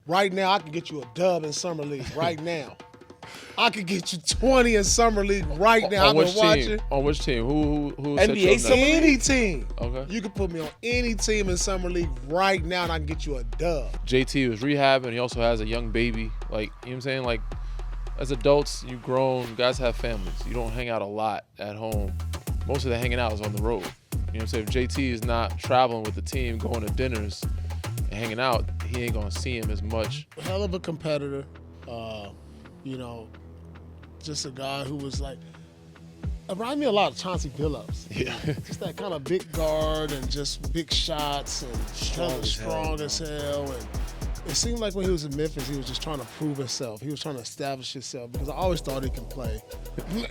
Right now, I can get you a dub in Summer League right now. I could get you 20 in Summer League right now. On I've which been watching. team? On which team? Who set NBA you up Summer next? Any team. Okay. You can put me on any team in Summer League right now and I can get you a dub. JT was rehabbing. He also has a young baby. Like, you know what I'm saying? Like, as adults, you grown, you guys have families. You don't hang out a lot at home. Most of the hanging out is on the road. You know what I'm saying? If JT is not traveling with the team, going to dinners and hanging out, he ain't gonna see him as much. Hell of a competitor. You know, just a guy who was like, reminded me a lot of Chauncey Billups. Yeah. Just that kind of big guard and just big shots and strong as hell. And it seemed like when he was in Memphis, he was just trying to prove himself. He was trying to establish himself because I always thought he could play.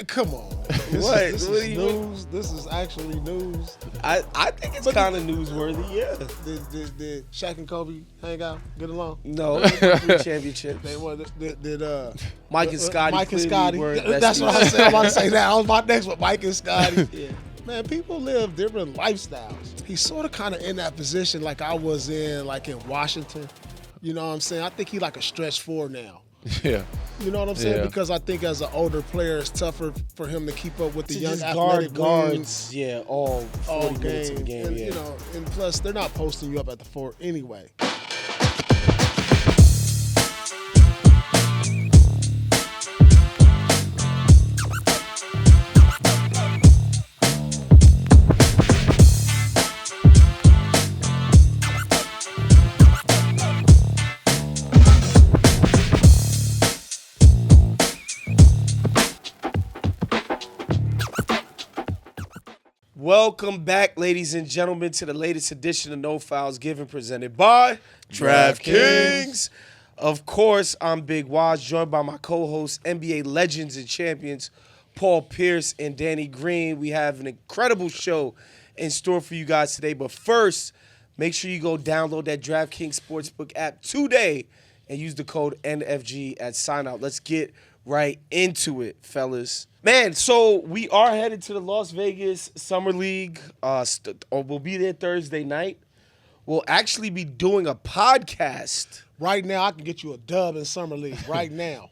Come on. This is news. This is actually news. I think it's kind of newsworthy, yeah. Did Shaq and Coby hang out, get along? No, they won 3 championships. They won. Did Mike and Scotty. Mike and clearly Scotty. weren't That's what I besties. said. I'm about to say that. I was my next one. Mike and Scotty. Yeah. Man, people live different lifestyles. He's sort of kind of in that position like I was in, like in Washington. You know what I'm saying? I think he like a stretch four now. Yeah. You know what I'm saying? Yeah. Because I think as an older player, it's tougher for him to keep up with the To young just athletic guards, wings yeah, all 40 all minutes game. of the game, And, yeah. you know, and plus they're not posting you up at the four anyway. Welcome back, ladies and gentlemen, to the latest edition of No Fouls Given, presented by DraftKings. Of course, I'm Big Waz, joined by my co-hosts, NBA legends and champions, Paul Pierce and Danny Green. We have an incredible show in store for you guys today. But first, make sure you go download that DraftKings Sportsbook app today and use the code NFG at sign-out. Let's get right into it, fellas. Man, so we are headed to the Las Vegas Summer League. We'll be there Thursday night. We'll actually be doing a podcast. Right now, I can get you a dub in Summer League right now.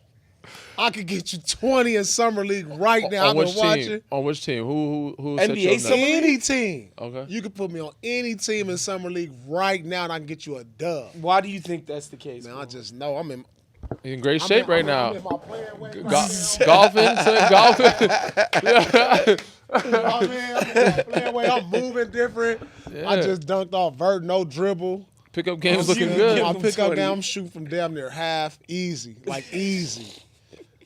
I could get you 20 in Summer League right now. I've been watching. On which team? Who set NBA you up Summer next? League? Any team. Okay. You can put me on any team in Summer League right now and I can get you a dub. Why do you think that's the case? Man, bro? I just know I'm in. He's in great shape right now. I'm in my playing weight. Golfing, son, golfing. I'm in my playing weight. I'm moving different. Yeah. I just dunked off vert, no dribble. Pickup game's Oh, looking you good. give I him pick up 20. down, I'm shooting from damn near half, easy, like easy.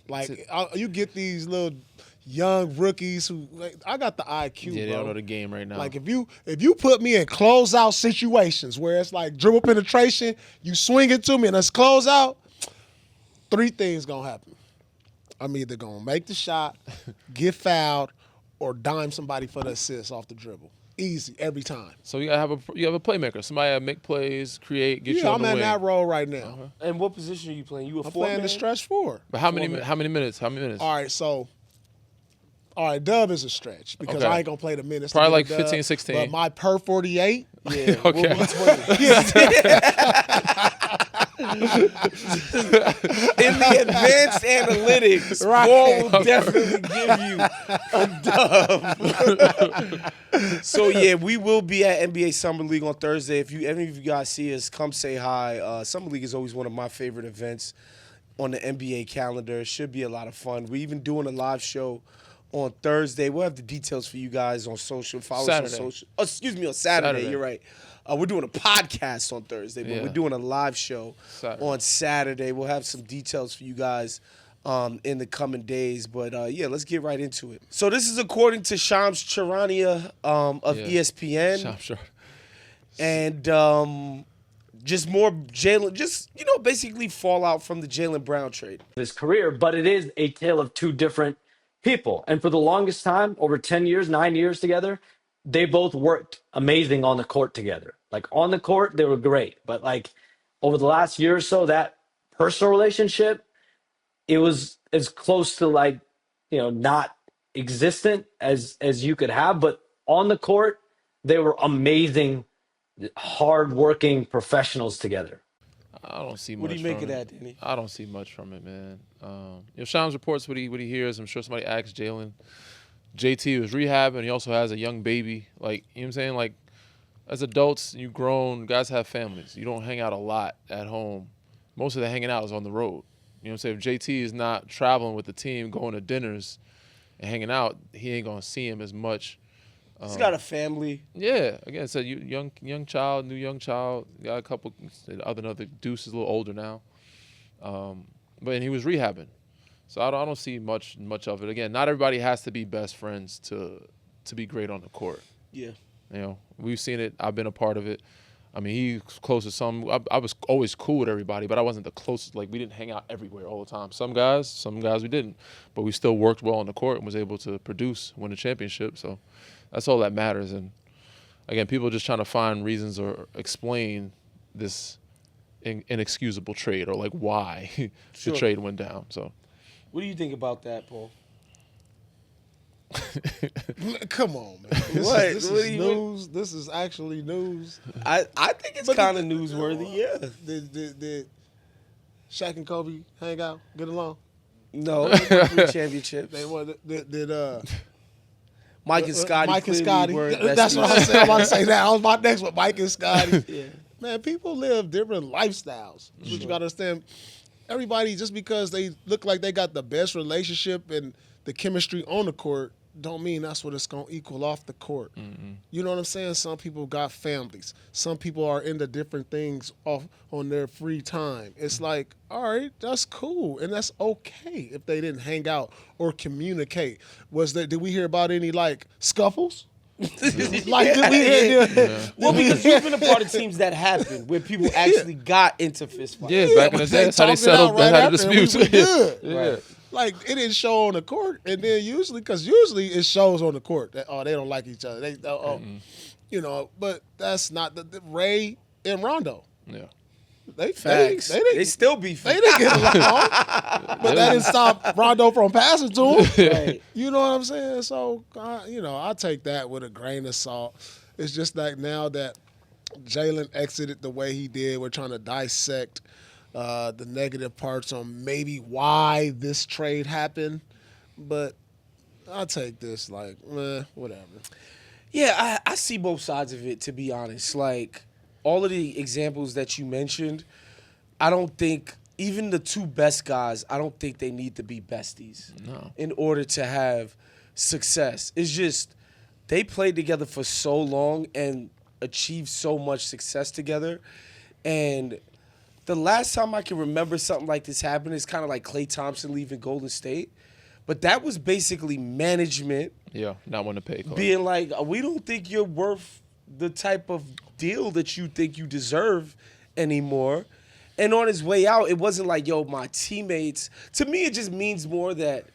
Like you get these little young rookies who, like, I got the IQ, Yeah, they bro. don't know the game right now. Like if you put me in closeout situations where it's like dribble penetration, you swing it to me and it's closeout, 3 things gonna happen. I'm either gonna make the shot, get fouled, or dime somebody for the assist off the dribble. Easy every time. So you have a playmaker. Somebody that make plays, create, get you Yeah, on I'm the in wing. that role right now. And what position are you playing? You a I'm four playing man? the stretch four. But how many minutes? How many minutes? All right, so dub is a stretch because Okay. I ain't gonna play the minutes. to Probably get a like 15, dub, 16. But my per 48, Yeah. Okay. We'll be 20. In the advanced analytics, Right. Paul will definitely give you a dub. So, yeah, we will be at NBA Summer League on Thursday. If any of you guys see us, come say hi. Summer League is always one of my favorite events on the NBA calendar. It should be a lot of fun. We're even doing a live show on Thursday. We'll have the details for you guys on social. Follow us Saturday. on social. Oh, excuse me, on Saturday. Saturday. You're right. We're doing a podcast on Thursday, but Yeah. we're doing a live show Saturday. on Saturday. We'll have some details for you guys in the coming days. But, yeah, let's get right into it. So this is according to Shams Charania of Yeah. ESPN. I'm sure. And just more Jalen, basically fallout from the Jalen Brown trade. his career, but it is a tale of two different people. And for the longest time, over 10 years, 9 years together, they both worked amazing on the court together. Like on the court, they were great. But like over the last year or so, that personal relationship, it was as close to like, not existent as you could have. But on the court, they were amazing, hardworking professionals together. I don't see much. What do you make of that, Danny? I don't see much from it, man. Shams reports what he hears. I'm sure somebody asked Jalen. JT was rehabbing. He also has a young baby. Like, you know what I'm saying? Like, as adults, you grown, guys have families. You don't hang out a lot at home. Most of the hanging out is on the road. You know what I'm saying? If JT is not traveling with the team, going to dinners and hanging out, he ain't going to see him as much. He's got a family. Yeah. Again, it's a young child, new young child. Got a couple, another Deuce is a little older now. But he was rehabbing. So I don't see much of it. Again, not everybody has to be best friends to be great on the court. Yeah. You know, we've seen it. I've been a part of it. I mean, he's close to some. I was always cool with everybody, but I wasn't the closest. Like, we didn't hang out everywhere all the time. Some guys we didn't. But we still worked well on the court and was able to produce, win a championship. So that's all that matters. And, again, people are just trying to find reasons or explain this inexcusable trade or, like, why the trade went down. So, what do you think about that, Paul? Come on, man. This is news. This is actually news. I think it's kind of newsworthy, yeah. Did Shaq and Kobe hang out, get along? No, they won 3 championships. They won. Did Mike and Scotty. Mike and Scotty. Weren't That's what I said. I'm about to say that. I was my next with Mike and Scotty. Yeah. Man, people live different lifestyles. That's what you got to understand. Everybody, just because they look like they got the best relationship and the chemistry on the court, don't mean that's what it's going to equal off the court. Mm-hmm. You know what I'm saying? Some people got families. Some people are into different things off on their free time. It's like, all right, that's cool, and that's okay if they didn't hang out or communicate. Did we hear about any, like, scuffles? Did we hear? Yeah. Well, because you've been a part of teams that happened where people actually got into fist fights. Yeah, back in the day, that's how they settled. That's how the disputes. We good. Yeah. Right. Like, it didn't show on the court, and then usually it shows on the court that they don't like each other. You know, but that's not the Ray and Rondo. Yeah. They still beef. They didn't get along, but that didn't stop Rondo from passing to him. Right. You know what I'm saying? So, I take that with a grain of salt. It's just like now that Jalen exited the way he did, we're trying to dissect the negative parts on maybe why this trade happened. But I'll take this like, whatever. Yeah, I see both sides of it, to be honest. Like, all of the examples that you mentioned, I don't think, even the 2 best guys, I don't think they need to be besties in order to have success. It's just they played together for so long and achieved so much success together. And the last time I can remember something like this happening is kind of like Klay Thompson leaving Golden State. But that was basically management. Yeah, not wanting to pay. Being like, we don't think you're worth the type of deal that you think you deserve anymore. And on his way out, it wasn't like, yo, my teammates. To me, it just means more that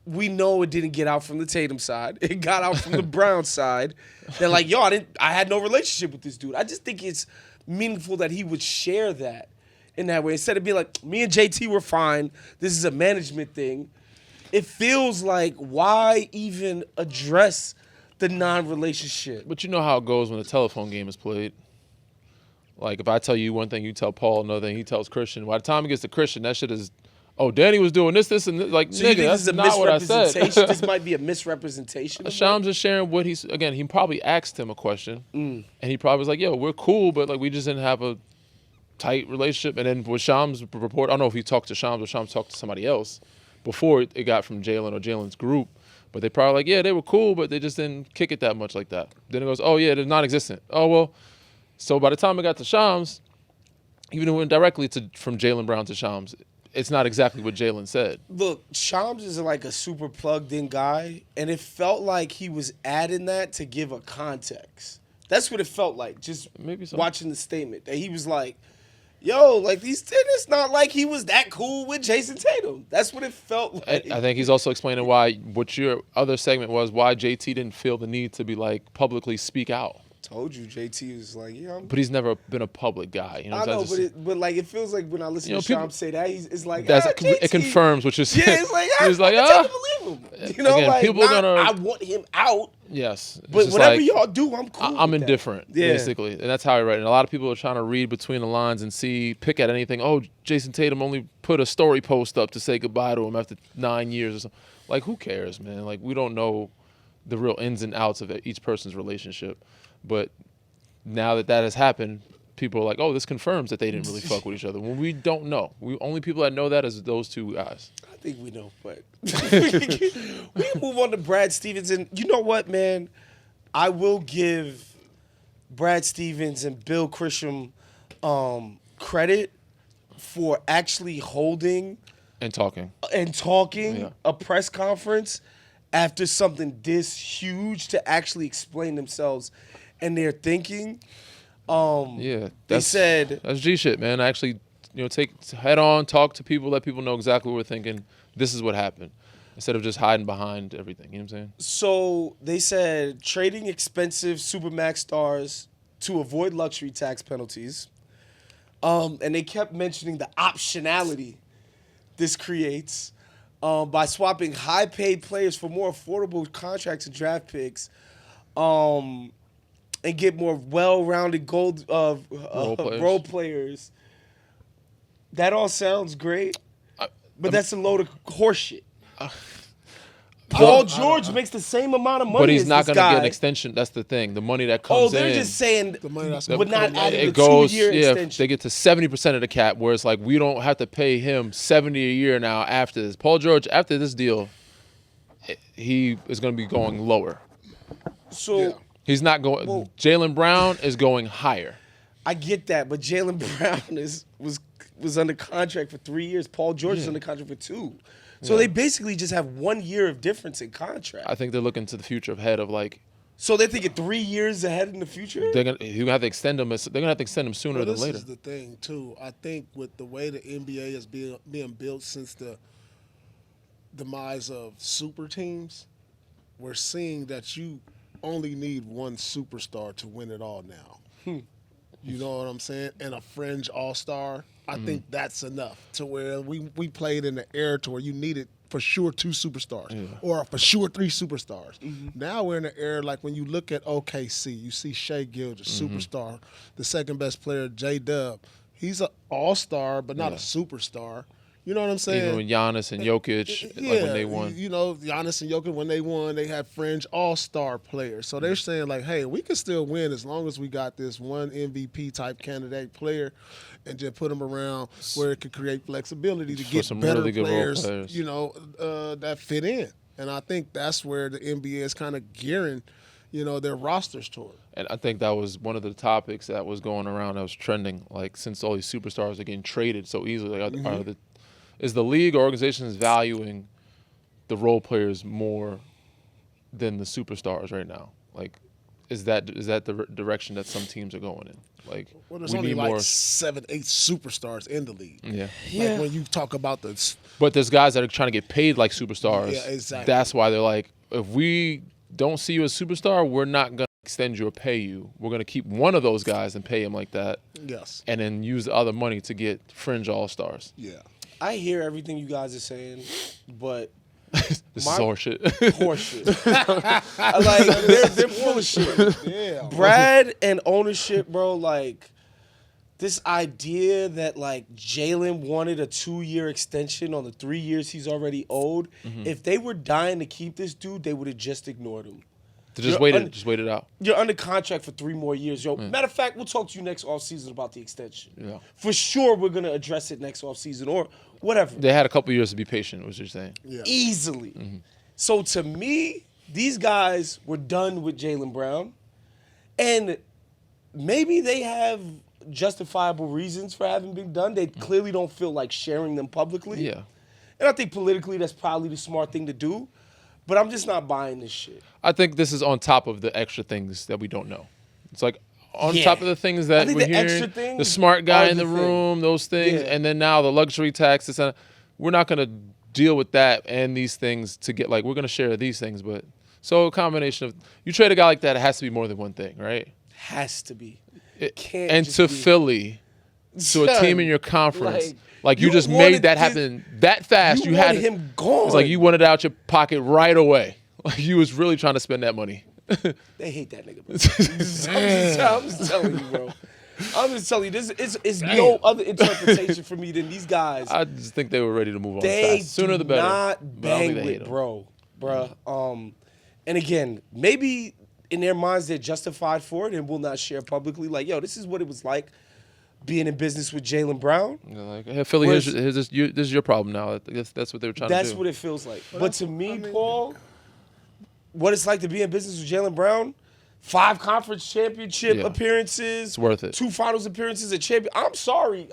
we know it didn't get out from the Tatum side. It got out from the Brown side. They're like, yo, I had no relationship with this dude. I just think it's meaningful that he would share that in that way. Instead of being like, me and JT were fine. This is a management thing. It feels like, why even address the non-relationship? But you know how it goes when a telephone game is played. Like, if I tell you one thing, you tell Paul another thing, he tells Christian. By the time it gets to Christian, that shit is, Danny was doing this, and this. Like, so nigga, you think that's this is a not what I said. This might be a misrepresentation? Shams is sharing what again, he probably asked him a question, and he probably was like, yo, we're cool, but, like, we just didn't have a tight relationship. And then with Shams' report, I don't know if he talked to Shams or Shams talked to somebody else before it got from Jalen or Jalen's group. But they probably like, yeah, they were cool, but they just didn't kick it that much like that. Then it goes, oh, yeah, they're non-existent. Oh, well. So by the time it got to Shams, even when directly from Jaylen Brown to Shams, it's not exactly what Jalen said. Look, Shams is like a super plugged-in guy, and it felt like he was adding that to give a context. That's what it felt like, just Maybe so. watching the statement. That he was like, yo, like, it's not like he was that cool with Jason Tatum. That's what it felt like. I think he's also explaining why, what your other segment was, why JT didn't feel the need to be, like, publicly speak out. Told you, JT was like, yeah. But he's never been a public guy. You know, I know, but like, it feels like when I listen to Shams say that, it's like, it confirms what you're saying. Yeah, it's like, he's like, I totally believe him. You know, Again, like people are not, gonna- I want him out. Yes. It's But just whatever like, y'all do, I'm cool. I'm with that. indifferent, Yeah. basically. And that's how I write. And a lot of people are trying to read between the lines and pick at anything. Oh, Jason Tatum only put a story post up to say goodbye to him after 9 years or something. Like, who cares, man? Like, we don't know the real ins and outs of each person's relationship. But now that has happened, people are like, oh, this confirms that they didn't really fuck with each other. When we don't know. Only people that know that is those two guys. I think we know, but we move on to Brad Stevens. And you know what, man? I will give Brad Stevens and Bill Krisham credit for actually holding And talking. Yeah. a press conference after something this huge to actually explain themselves and their thinking. Yeah. They said that's G shit, man. Actually, take head on, talk to people, let people know exactly what we're thinking. This is what happened. Instead of just hiding behind everything. You know what I'm saying? so. They said trading expensive Supermax stars to avoid luxury tax penalties. And they kept mentioning the optionality this creates by swapping high-paid players for more affordable contracts and draft picks, and get more well-rounded role players. That all sounds great, but that's a load of horseshit. Paul George makes the same amount of money, but he's as not this going to guy. get an extension. That's the thing. The money that comes in. They're just saying, The money that's but not coming in. adding the it goes, 2-year yeah, extension. they get to 70% of the cap, where it's like we don't have to pay him $70 a year now after this. Paul George, after this deal, he is going to be going lower. So Yeah. He's not going. Well- Jaylen Brown is going higher. I get that, but Jaylen Brown was under contract for 3 years. Paul George is under contract for 2. So they basically just have 1 year of difference in contract. I think they're looking to the future ahead of like So they're thinking 3 years ahead in the future? you have to extend him. They're gonna have to extend him sooner Well, than this later. is the thing too. I think with the way the NBA is being built since the demise of super teams, we're seeing that you only need one superstar to win it all now. You know what I'm saying? And a fringe all-star, I think that's enough to where we played in the era to where you needed for sure 2 superstars or for sure 3 superstars. Now we're in the era like when you look at OKC, you see Shai Gilgeous, superstar, the second best player, J-Dub. He's an all-star, but not a superstar. You know what I'm saying? Even with Giannis and Jokic, like when they won. You know, Giannis and Jokic, when they won, they had fringe all-star players. So they're saying, like, hey, we can still win as long as we got this one MVP-type candidate player and just put them around where it could create flexibility to get some better really good role players, players. you know, that fit in. And I think that's where the NBA is kind of gearing, you know, their rosters toward. And I think that was one of the topics that was going around that was trending. Like, since all these superstars are getting traded so easily, is the league or organizations valuing the role players more than the superstars right now? Like, is that the direction that some teams are going in? Like, Well, there's we only need like more. 7, 8 superstars in the league. Yeah. Like when you talk about the But there's guys that are trying to get paid like superstars. Yeah, exactly. That's why they're like, if we don't see you as a superstar, we're not going to extend you or pay you. We're going to keep one of those guys and pay him like that, yes, and then use the other money to get fringe all-stars. yeah. I hear everything you guys are saying, but This is My- horseshit. horseshit. They're full of shit. Yeah. Brad and ownership, bro, like this idea that like Jalen wanted a 2-year extension on the 3 years he's already owed. If they were dying to keep this dude, they would have just ignored him. To just You're wait it out. You're under contract for 3 more years, yo. Matter of fact, we'll talk to you next offseason about the extension. Yeah. For sure, we're gonna address it next offseason or whatever. They had a couple years to be patient, was you're saying. Yeah. Easily. So to me, these guys were done with Jaylen Brown, and maybe they have justifiable reasons for having been done. They clearly don't feel like sharing them publicly. Yeah. And I think politically that's probably the smart thing to do. But I'm just not buying this shit. I think this is on top of the extra things that we don't know. It's like on Yeah. top of the things I that think we're the hearing, extra things the smart guy are in the the thing. room, those things, Yeah. and then now the luxury tax. We're not going to deal with that and these things to get, like, we're going to share these things. But so a combination of, you trade a guy like that, it has to be more than one thing, right? Has to be. Can't And just to be- Philly, to a team in your conference. Like you just wanted made that happen that fast. You had wanted him gone. It's like you wanted it out your pocket right away. Like you was really trying to spend that money. They hate that nigga, bro. I'm just telling you, bro. I'm just telling you, this is no other interpretation for me than these guys. I just think they were ready to move on. They fast. Sooner the better. Not bang with, bro. And again, maybe in their minds they're justified for it and will not share publicly. Like, yo, this is what it was like being in business with Jaylen Brown. Yeah, like, hey, Philly, this is your problem now. That's what they were trying to do. That's what it feels like. But to me, Paul, what it's like to be in business with Jaylen Brown, 5 conference championship appearances. It's worth it. 2 finals appearances, a champion. I'm sorry.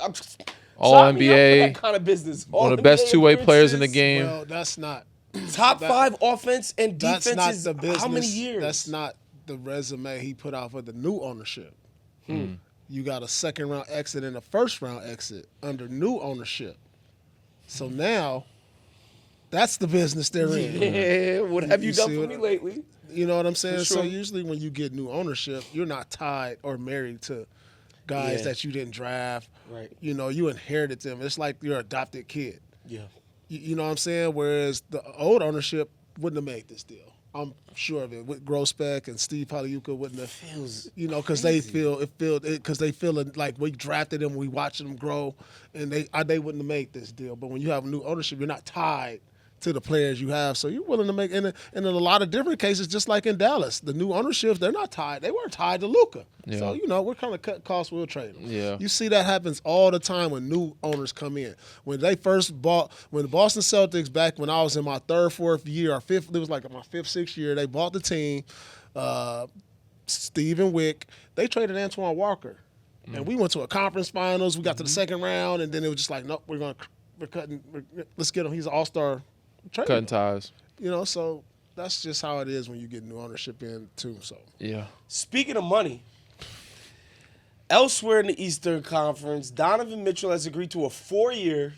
All sign me up for NBA. that kind of business. One of the best two-way players in the game. Well, that's not. Top 5 offense and defense That's not is the business. how many years? That's not the resume he put out for the new ownership. You got a second-round exit and a first-round exit under new ownership. So now, that's the business they're in. Yeah, what have you done for what- me lately? You know what I'm saying? For sure. So usually when you get new ownership, you're not tied or married to guys Yeah. that you didn't draft. Right. You know, you inherited them. It's like your adopted kid. Yeah. You know what I'm saying? Whereas the old ownership wouldn't have made this deal. I'm sure of it. With Grossbeck and Steve Pagliuca wouldn't have. Feels Because they feel like we drafted them, we watched them grow, and they wouldn't have made this deal. But when you have new ownership, you're not tied to the players you have, so you're willing to make. And in a lot of different cases, just like in Dallas, the new ownership, they're not tied. They weren't tied to Luka. Yeah. So we're kind of cut costs. We'll trade them. Yeah. You see that happens all the time when new owners come in. When they first bought, when the Boston Celtics back when I was in my 3rd, 4th year or 5th, it was like my 5th, 6th year. They bought the team. Stephen Wick. They traded Antoine Walker, and we went to a conference finals. We got to the second round, and then it was just like, nope, we're cutting. Let's get him. He's an all-star. Cutting ties. So that's just how it is when you get new ownership in too. So Yeah. Speaking of money, elsewhere in the Eastern Conference, Donovan Mitchell has agreed to a 4-year,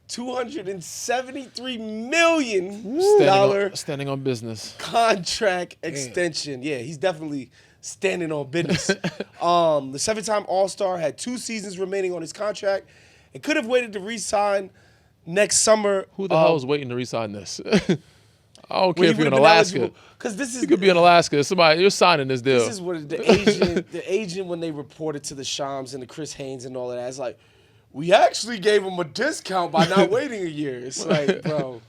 $273 million Standing on business. contract extension. Yeah, he's definitely standing on business. The 7-time All-Star had 2 seasons remaining on his contract and could have waited to re-sign next summer. Who the hell is waiting to re-sign this? I don't care if you're in would've been Alaska. eligible, 'cause this is You could be in Alaska. Somebody, you're signing this deal. This is what the agent when they reported to the Shams and the Chris Haynes and all of that, it's like, we actually gave him a discount by not waiting a year. It's like, bro,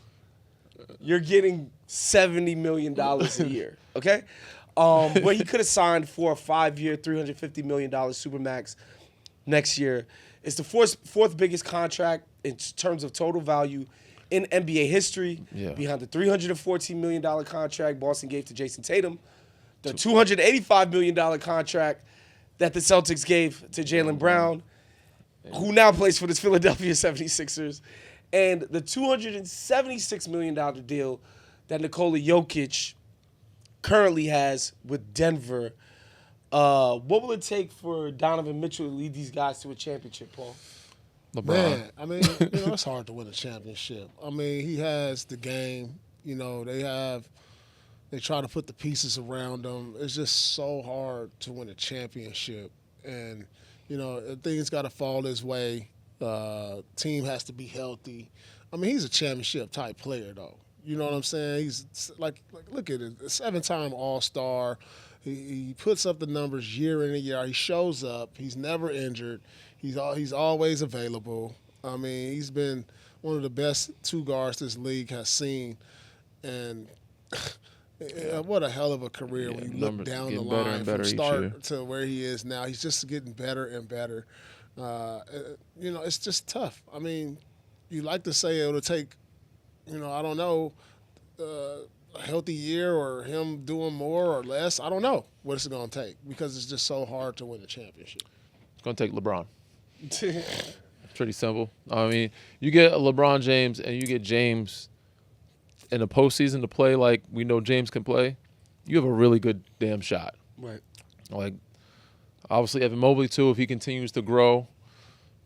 you're getting $70 million a year, okay? Well, he could have signed for a 5-year, $350 million Supermax next year. It's the fourth biggest contract in terms of total value in NBA history, behind the $314 million contract Boston gave to Jason Tatum, the $285 million contract that the Celtics gave to Jaylen Brown, who now plays for the Philadelphia 76ers, and the $276 million deal that Nikola Jokic currently has with Denver. What will it take for Donovan Mitchell to lead these guys to a championship, Paul? LeBron. man, I mean, it's hard to win a championship. I mean, he has the game. They try to put the pieces around him. It's just so hard to win a championship, and things got to fall his way. Team has to be healthy. I mean, he's a championship type player, though. You know what I'm saying? He's like look at it, a 7-time All-Star. He puts up the numbers year in and year out. He shows up. He's never injured. He's always available. I mean, he's been one of the best 2 guards this league has seen, and what a hell of a career when you look down the line from start to where he is now. He's just getting better and better. It's just tough. I mean, you like to say it'll take, I don't know, a healthy year or him doing more or less. I don't know what it's going to take because it's just so hard to win a championship. It's going to take LeBron. Pretty simple. I mean, you get LeBron James and you get James in the postseason to play like we know James can play, you have a really good damn shot. Right. Like, obviously Evan Mobley too if he continues to grow,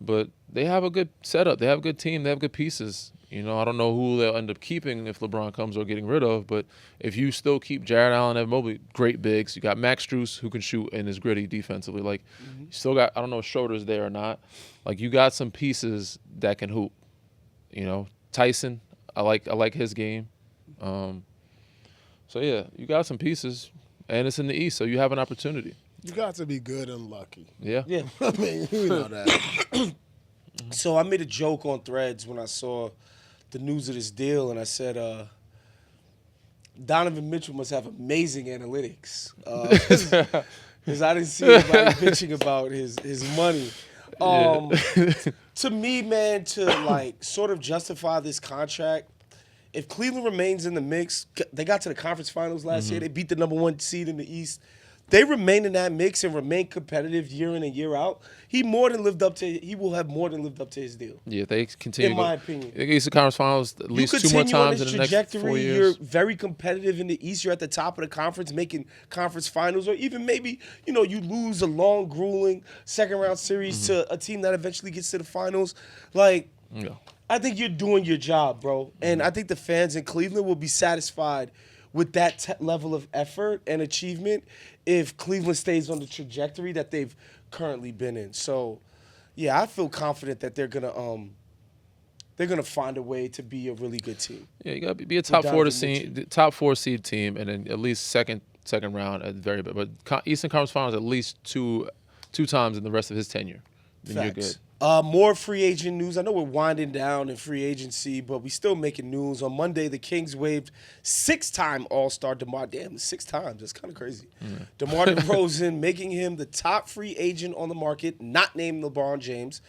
but they have a good setup. They have a good team. They have good pieces. You know, I don't know who they'll end up keeping if LeBron comes or getting rid of, but if you still keep Jared Allen, Evan Mobley, great bigs. You got Max Strus, who can shoot and is gritty defensively. Like, you still got, I don't know if Schroeder's there or not. Like, you got some pieces that can hoop. You know, Tyson, I like his game. So, yeah, you got some pieces, and it's in the East, so you have an opportunity. You got to be good and lucky. Yeah. Yeah. I mean, you know that. So I made a joke on Threads when I saw the news of this deal, and I said, Donovan Mitchell must have amazing analytics. Because I didn't see anybody bitching about his money. To me, man, to like sort of justify this contract, if Cleveland remains in the mix, they got to the conference finals last year. They beat the number 1 seed in the East. They remain in that mix and remain competitive year in and year out. He will have more than lived up to his deal. Yeah, they continue. In my opinion. They get to the conference finals at least 2 more times in the next 4 years. You're very competitive in the East. You're at the top of the conference, making conference finals, or even maybe, you lose a long, grueling second-round series to a team that eventually gets to the finals. Like, Yeah. I think you're doing your job, bro. And I think the fans in Cleveland will be satisfied with that level of effort and achievement if Cleveland stays on the trajectory that they've currently been in. So, yeah, I feel confident that they're gonna find a way to be a really good team. Yeah, you got to be a top top 4 seed team, and then at least second round at the very best. But Eastern Conference Finals at least two times in the rest of his tenure. Then Facts. you're good. More free agent news. I know we're winding down in free agency, but we still making news. On Monday, the Kings waived 6-time All-Star DeMar. Damn, 6 times. That's kind of crazy. DeMar DeRozan, making him the top free agent on the market, not named LeBron James.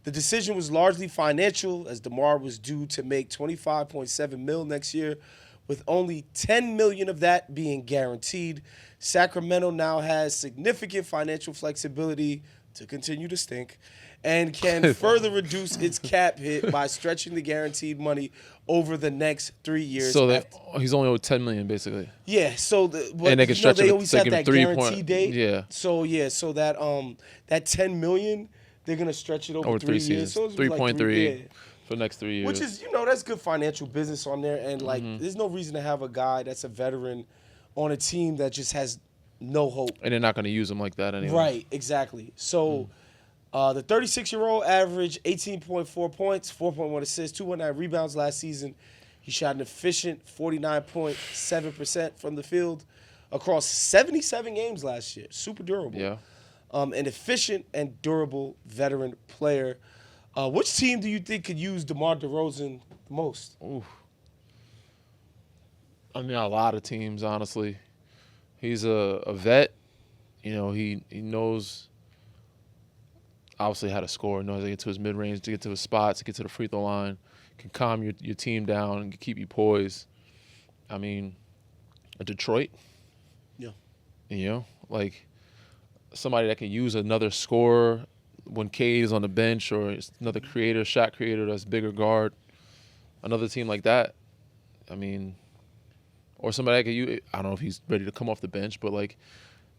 The decision was largely financial, as DeMar was due to make $25.7 million next year, with only $10 million of that being guaranteed. Sacramento now has significant financial flexibility to continue to stink, and can further reduce its cap hit by stretching the guaranteed money over the next 3 years. So he's only owed $10 million basically. Yeah, so and they can stretch they it. always They have give that 3 guarantee date. Yeah. So that that $10 million, they're gonna stretch it over 3 years. seasons. So it's 3.3 for the next 3 years. which is that's good financial business on there, and there's no reason to have a guy that's a veteran on a team that just has no hope. And they're not going to use him like that anyway. Right, exactly. So the 36-year-old averaged 18.4 points, 4.1 assists, 2.9 rebounds last season. He shot an efficient 49.7% from the field across 77 games last year. Super durable. Yeah. An efficient and durable veteran player. Which team do you think could use DeMar DeRozan the most? Ooh. I mean, a lot of teams, honestly. He's a vet. He knows obviously how to score, knows how to get to his mid-range, to get to his spots, to get to the free throw line, can calm your team down and keep you poised. I mean, a Detroit. Yeah. Like somebody that can use another scorer when Cade is on the bench, or another shot creator that's bigger guard. Another team like that. I mean, or somebody that could use, I don't know if he's ready to come off the bench, but like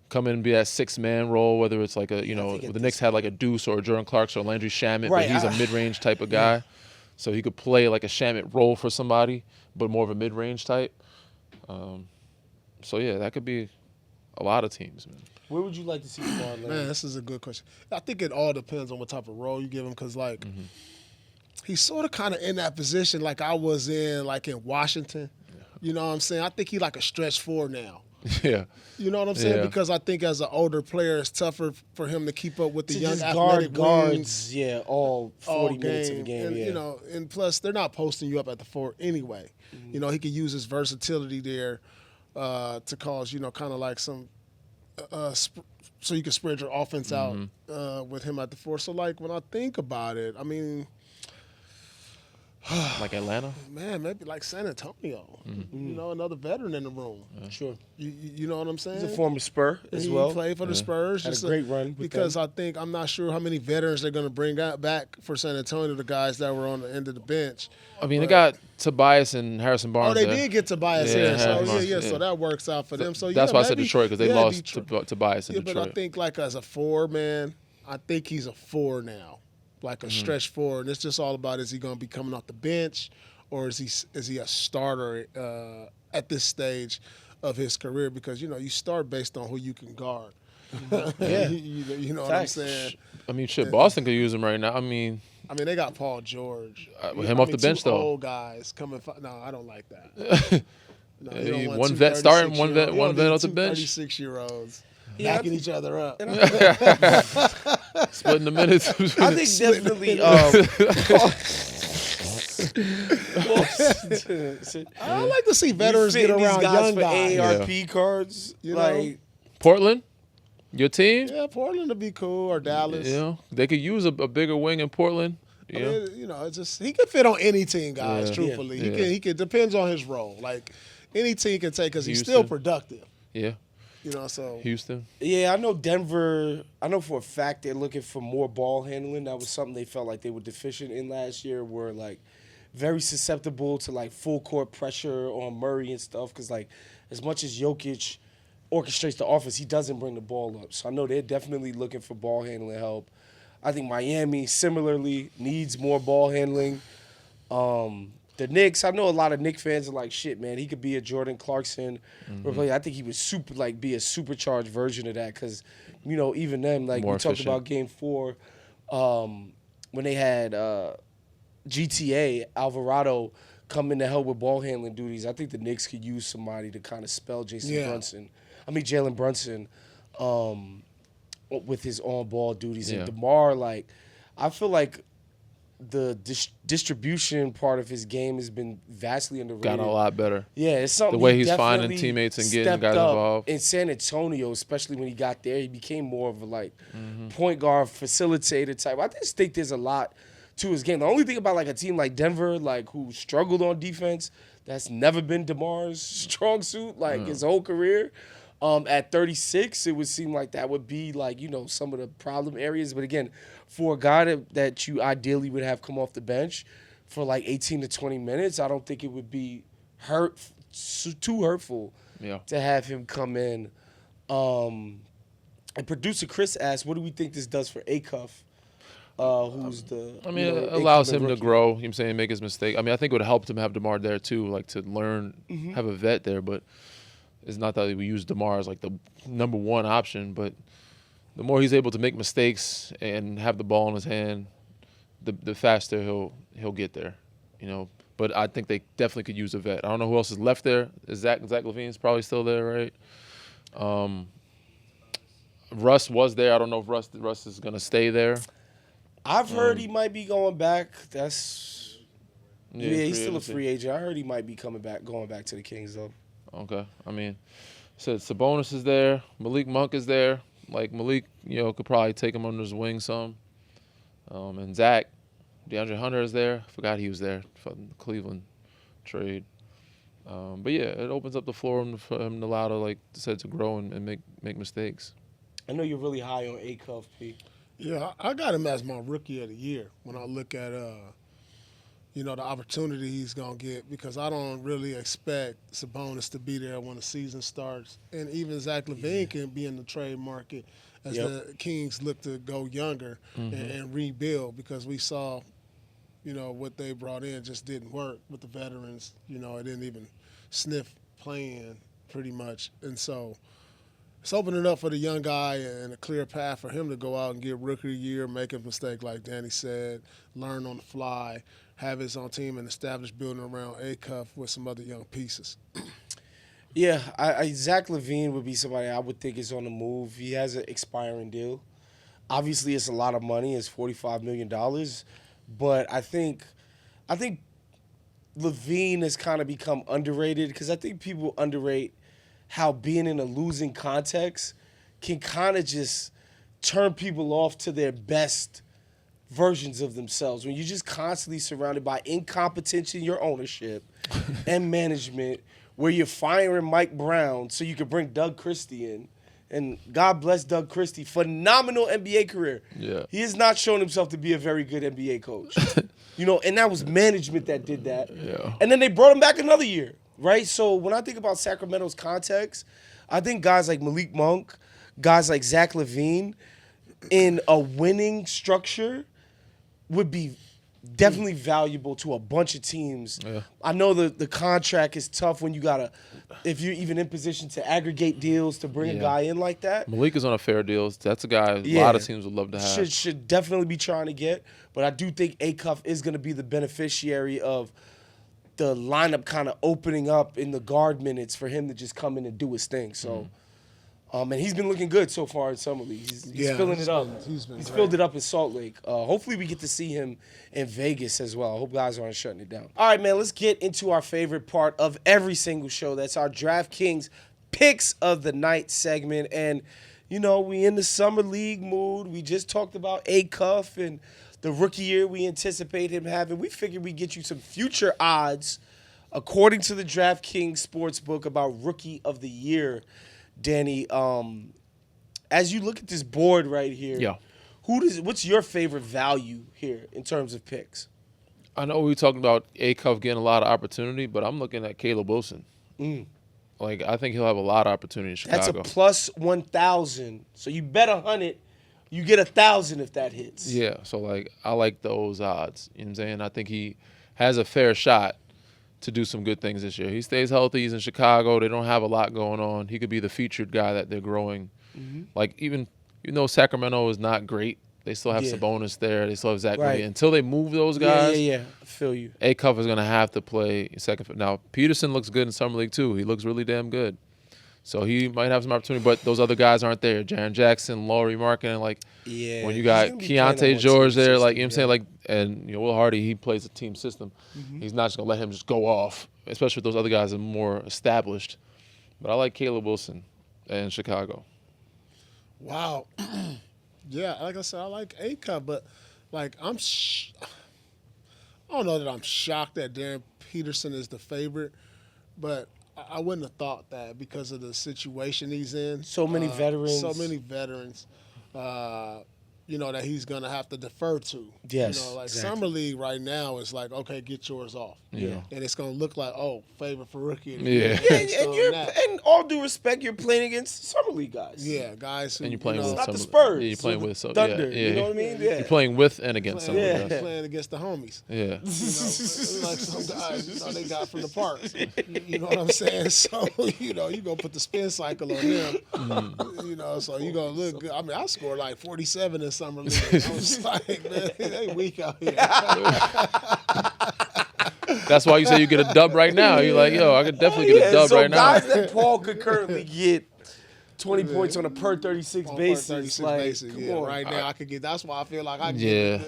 come in and be that 6-man role, whether it's like the Knicks had like a Deuce or a Jordan Clarkson or Landry Shamet, Right, but he's a mid-range type of guy. So he could play like a Shamet role for somebody, but more of a mid-range type. So yeah, that could be a lot of teams, man. Where would you like to see DeMar land? Man, this is a good question. I think it all depends on what type of role you give him, because he's sort of kind of in that position like I was in Washington. You know what I'm saying? I think he's like a stretch 4 now. Yeah. You know what I'm saying? Yeah. Because I think as an older player, it's tougher for him to keep up with the To young just athletic guards, wings all 40 all minutes of the game. And, and plus they're not posting you up at the 4 anyway. He could use his versatility there to cause, kind of like some so you can spread your offense out with him at the 4. So like when I think about it, I mean, Like Atlanta? man, maybe like San Antonio. Another veteran in the room. Sure. You know what I'm saying? He's a former Spur as He well. played for the Spurs. Had a great run with because them. I'm not sure how many veterans they're going to bring back for San Antonio, the guys that were on the end of the bench. I mean, they got Tobias and Harrison Barnes. Oh, they there. did get Tobias Yeah, here. So, Harrison Barnes, yeah. yeah. So that works out for them. So That's why I said maybe- Detroit, because they yeah, lost Detroit. Tobias in But Detroit. I think like as a 4, man, I think he's a 4 now. Like a stretch 4. And it's just all about, is he going to be coming off the bench, or is he a starter at this stage of his career? Because you start based on who you can guard. Yeah. you know what Facts. I'm saying. I mean, shit, Boston could use him right now. I mean, they got Paul George. him off the bench, two though. Old guys coming. No, I don't like that. No, you don't want one two vet starting, 36-year-olds. one vet off the Two bench. 36-year-olds Yeah, backing each other up. Splitting the minutes. I think definitely. I like to see veterans get these around guys young for guys. AARP cards. You like, Portland, your team. Yeah, Portland would be cool, or Dallas. They could use a bigger wing in Portland. I mean, it's just he could fit on any team, guys. Yeah. Truthfully, Yeah. he can depends on his role. Like any team can take because he's Houston. still productive. Yeah, So Houston. yeah, I know Denver. I know for a fact they're looking for more ball handling. That was something they felt like they were deficient in last year. Were like very susceptible to like full court pressure on Murray and stuff. Because like as much as Jokic orchestrates the offense, he doesn't bring the ball up. So I know they're definitely looking for ball handling help. I think Miami similarly needs more ball handling. The Knicks, I know a lot of Knicks fans are like, shit, man, he could be a Jordan Clarkson. I think he would be a supercharged version of that because, even them, like More we talked efficient. about Game 4, when they had GTA, Alvarado come in to help with ball handling duties. I think the Knicks could use somebody to kind of spell Jalen Brunson with his on-ball duties. Yeah. And DeMar, like, I feel like the distribution part of his game has been vastly underrated. Gotten a lot better. Yeah, it's something. The way he he's finding definitely teammates and getting stepped guys up involved. in San Antonio, especially when he got there, he became more of a point guard facilitator type. I just think there's a lot to his game. The only thing about like a team like Denver, like who struggled on defense, that's never been DeMar's strong suit, like his whole career. At 36, it would seem like that would be like, some of the problem areas. But again, for a guy that you ideally would have come off the bench for like 18 to 20 minutes, I don't think it would be too hurtful to have him come in. And producer Chris asked, what do we think this does for Acuff? Who's the it allows him to grow, you know what I'm saying, make his mistake. I think it would help him have DeMar there too, like to learn, have a vet there, but it's not that we use DeMar as like the number one option, but the more he's able to make mistakes and have the ball in his hand, the faster he'll get there, But I think they definitely could use a vet. I don't know who else is left there. Is Zach LaVine's probably still there, right? Russ was there. I don't know if Russ is gonna stay there. I've heard he might be going back. He's still a agency. free agent. I heard he might be going back to the Kings though. Okay. Said Sabonis is there. Malik Monk is there. Like Malik, could probably take him under his wing some. And Zach, DeAndre Hunter is there. Forgot he was there from the Cleveland trade. But yeah, it opens up the floor for him to allow to grow and make mistakes. I know you're really high on Acuff, P. Yeah, I got him as my rookie of the year when I look at the opportunity he's gonna get, because I don't really expect Sabonis to be there when the season starts, and even Zach LaVine can be in the trade market as the Kings look to go younger and rebuild, because we saw, what they brought in just didn't work with the veterans. It didn't even sniff playing pretty much, and so it's opening up for the young guy and a clear path for him to go out and get rookie of the year, make a mistake like Danny said, learn on the fly, have his own team, and establish building around Acuff with some other young pieces. Yeah, Zach LaVine would be somebody I would think is on the move. He has an expiring deal. Obviously, it's a lot of money. It's $45 million. But I think LaVine has kind of become underrated, because I think people underrate how being in a losing context can kind of just turn people off to their best versions of themselves. When you're just constantly surrounded by incompetence in your ownership and management, where you're firing Mike Brown so you can bring Doug Christie in. And God bless Doug Christie, phenomenal NBA career. Yeah. He has not shown himself to be a very good NBA coach. And that was management that did that. Yeah. And then they brought him back another year, right? So when I think about Sacramento's context, I think guys like Malik Monk, guys like Zach LaVine, in a winning structure would be definitely valuable to a bunch of teams. Yeah. I know the contract is tough when you gotta, if you're even in position to aggregate deals to bring a Yeah. guy in like that. Malik is on a fair deal. That's a guy a Yeah. lot of teams would love to have. Should definitely be trying to get, but I do think Acuff is going to be the beneficiary of the lineup kind of opening up in the guard minutes for him to just come in and do his thing. So, and he's been looking good so far in summer league. He's filling it up. He's been great. filled it up in Salt Lake. Hopefully, we get to see him in Vegas as well. I hope guys aren't shutting it down. All right, man. Let's get into our favorite part of every single show. That's our DraftKings picks of the night segment. And you know, we in the summer league mood. We just talked about Acuff and the rookie year we anticipate him having. We figured we'd get you some future odds according to the DraftKings Sportsbook about rookie of the year. Danny, as you look at this board right here, Yeah. what's your favorite value here in terms of picks? I know we talking about Acuff getting a lot of opportunity, but I'm looking at Caleb Wilson. Like, I think he'll have a lot of opportunity in Chicago. That's a plus 1,000. So you bet 100, you get 1,000 if that hits. Yeah, so, like, I like those odds. You know what I'm saying? I think he has a fair shot to do some good things this year. He stays healthy. He's in Chicago. They don't have a lot going on. He could be the featured guy that they're growing. Like, even though Sacramento is not great, they still have Yeah. Sabonis there. They still have Zach Right. LaVine. Until they move those guys, Yeah. I feel you. Acuff is going to have to play second. Now, Peterson looks good in Summer League, too. He looks really damn good. So he might have some opportunity, but those other guys aren't there. Jaren Jackson, Lowry Markin, like Yeah. when you He's got gonna be playing on Keontae one George team there, system, like, you know what I'm saying? yeah. Like, and, you know, Will Hardy, he plays a team system. He's not just going to let him just go off, especially if those other guys are more established. But I like Caleb Wilson in Chicago. Wow. Yeah, like I said, I like Acuff, but like I don't know that I'm shocked that Darren Peterson is the favorite, but I wouldn't have thought that because of the situation he's in. So many veterans. So many veterans. You know, that he's going to have to defer to. Yes, You know, like exactly. Summer League right now is like, okay, get yours off. Yeah. And it's going to look like, oh, favorite for rookie. of the Yeah. year. Yeah, Based and on you're, that. and all due respect, you're playing against Summer League guys. Yeah, guys who, And you're playing you know, with Not some the of Spurs. Yeah, you're playing or the with some. Thunder. Yeah, yeah. You know what I mean? Yeah. You're playing with and against some playing, of the guys. playing against the homies. Yeah. You know, like some guys, you know, they got from the parks. You know what I'm saying? So, you know, you gonna put the spin cycle on them. You know, so you gonna look good. I mean, I scored like 47 in summer league. I was like, man, they weak out here. That's why you say you get a dub right now. You're like, yo, I could definitely get a dub so right now. guys that Paul could currently get 20 points on a per 36 On basis. 36 Like, basis, come yeah. on. Right now, I could get. That's why I feel like I can Yeah. get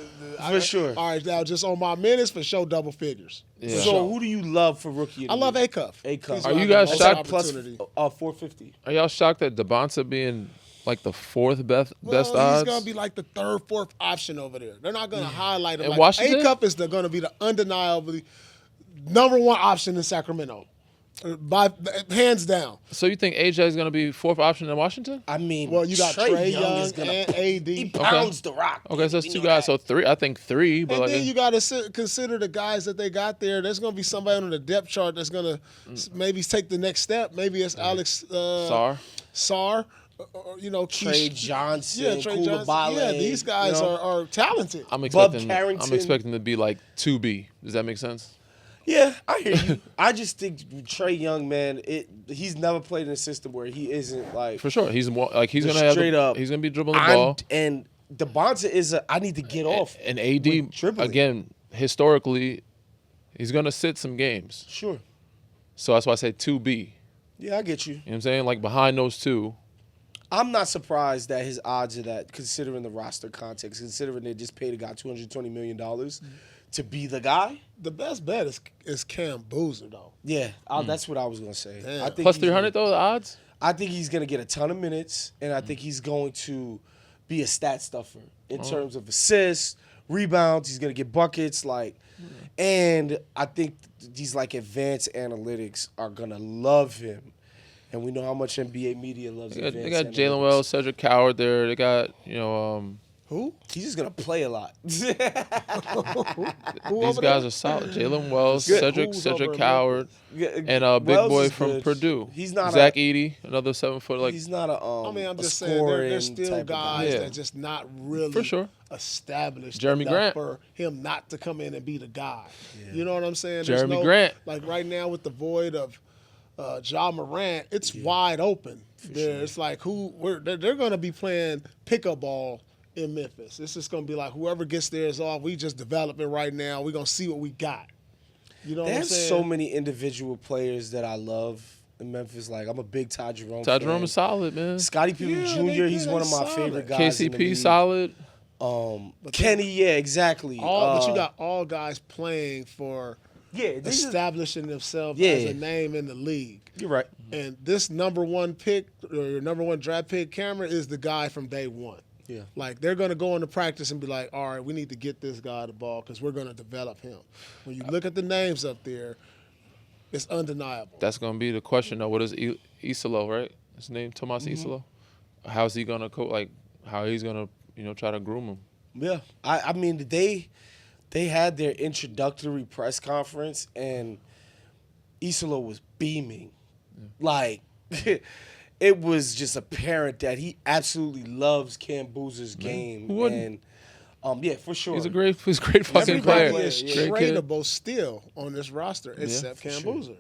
For sure. All right, now just on my minutes for sure, double figures. Yeah. So who do you love for rookie? I love Acuff. Acuff. He's Are my you guys most shocked? Plus opportunity. 450. Are y'all shocked at DeBonta being like the fourth best Well, odds? he's gonna be like the third, fourth option over there. They're not gonna highlight him. In Like, Washington? Acuff is gonna be the undeniably number one option in Sacramento, by hands down. So you think AJ is going to be fourth option in Washington? I mean, Well, you got Trae Young is gonna and AD. He pounds the rock. Okay, so that's We two know guys. that. So three. I think three. But And like, then you got to consider the guys that they got there. There's going to be somebody on the depth chart that's going to maybe take the next step. Maybe it's Alex Sar. You know, Trey Keish- Johnson, Yeah, Trey Johnson. Koulibaly, Yeah, these guys you know? are talented. I'm Bub expecting. Carrington. I'm expecting to be like 2B. Does that make sense? Yeah, I hear you. I just think Trey Young, man, he's never played in a system where he isn't like For sure. He's like he's Just gonna have. straight up, He's gonna be dribbling the ball. And DeBonta is I need to get off. And with AD dribbling. again historically, he's gonna sit some games. Sure. So that's why I say 2B. Yeah, I get you. You know what I'm saying? Like behind those two. I'm not surprised that his odds are that, considering the roster context, considering they just paid a guy $220 million to be the guy. The best bet is Cam Boozer, though. Yeah, that's what I was gonna say. Damn. I think Plus he's 300 though, the odds? I think he's gonna get a ton of minutes, and I think he's going to be a stat stuffer in terms of assists, rebounds. He's gonna get buckets, and I think these advanced analytics are gonna love him, and we know how much NBA media loves. They got advanced Jalen analytics. Wells, Cedric Coward there. They got, Who? Who? He's just gonna play a lot. These guys are solid. Jalen Wells, Cedric Howard, and a big Wells boy is from good. Purdue. He's not Zach Edey, another 7 foot. Like he's not a. I mean, I'm a just saying there's scoring still type of guy. guys Yeah. that just not really For sure. established Jeremy enough Grant. for him not to come in and be the guy. You know what I'm saying? Jeremy There's Grant. Like right now with the void of Ja Morant, it's wide open. It's like they're going to be playing pickup ball in Memphis. It's just going to be like whoever gets there is off. We just developing right now. We're going to see what we got. You know what I'm There's saying? so many individual players that I love in Memphis. Like I'm a big Ty Jerome. Ty fan. Jerome is solid, man. Scottie Pippen Yeah, Jr. they He's good. one of my They favorite solid. guys. in the KCP league. solid. Kenny, yeah, exactly. But you got all guys playing for establishing themselves Yeah. as a name in the league. You're right. And this number one pick or your number one draft pick, Cameron, is the guy from day one. Yeah. Like they're going to go into practice and be like, all right, we need to get this guy the ball because we're going to develop him. When you look at the names up there, it's undeniable. That's gonna be the question though. What is Isolo, right? His name Tomas Isolo. How's he gonna how he's gonna try to groom him? Yeah. I mean they had their introductory press conference and Isolo was beaming. Like it was just apparent that he absolutely loves Cam Boozer's game. Who wouldn't? And yeah, for sure. He's a great fucking Everybody player. is Great kid. tradable still on this roster except Cam sure. Boozer.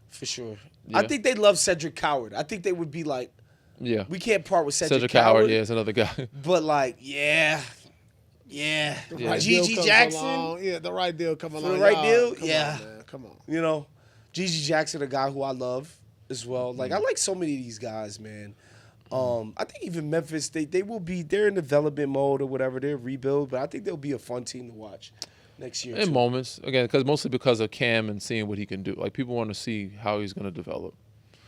For sure. Yeah. I think they love Cedric Howard. I think they would be like, Yeah. we can't part with Cedric Howard, Howard. yeah, is another guy. But like, yeah. The right deal Gigi comes Jackson. along. Yeah, the right deal come along. the right Y'all, deal? come Yeah. on, man. Come on. You know, Gigi Jackson, a guy who I love as well. Like I like so many of these guys, man. I think even Memphis, they're in development mode or whatever. They're rebuild, but I think they'll be a fun team to watch next year. In too. moments, again, mostly because of Cam and seeing what he can do. Like people want to see how he's going to develop.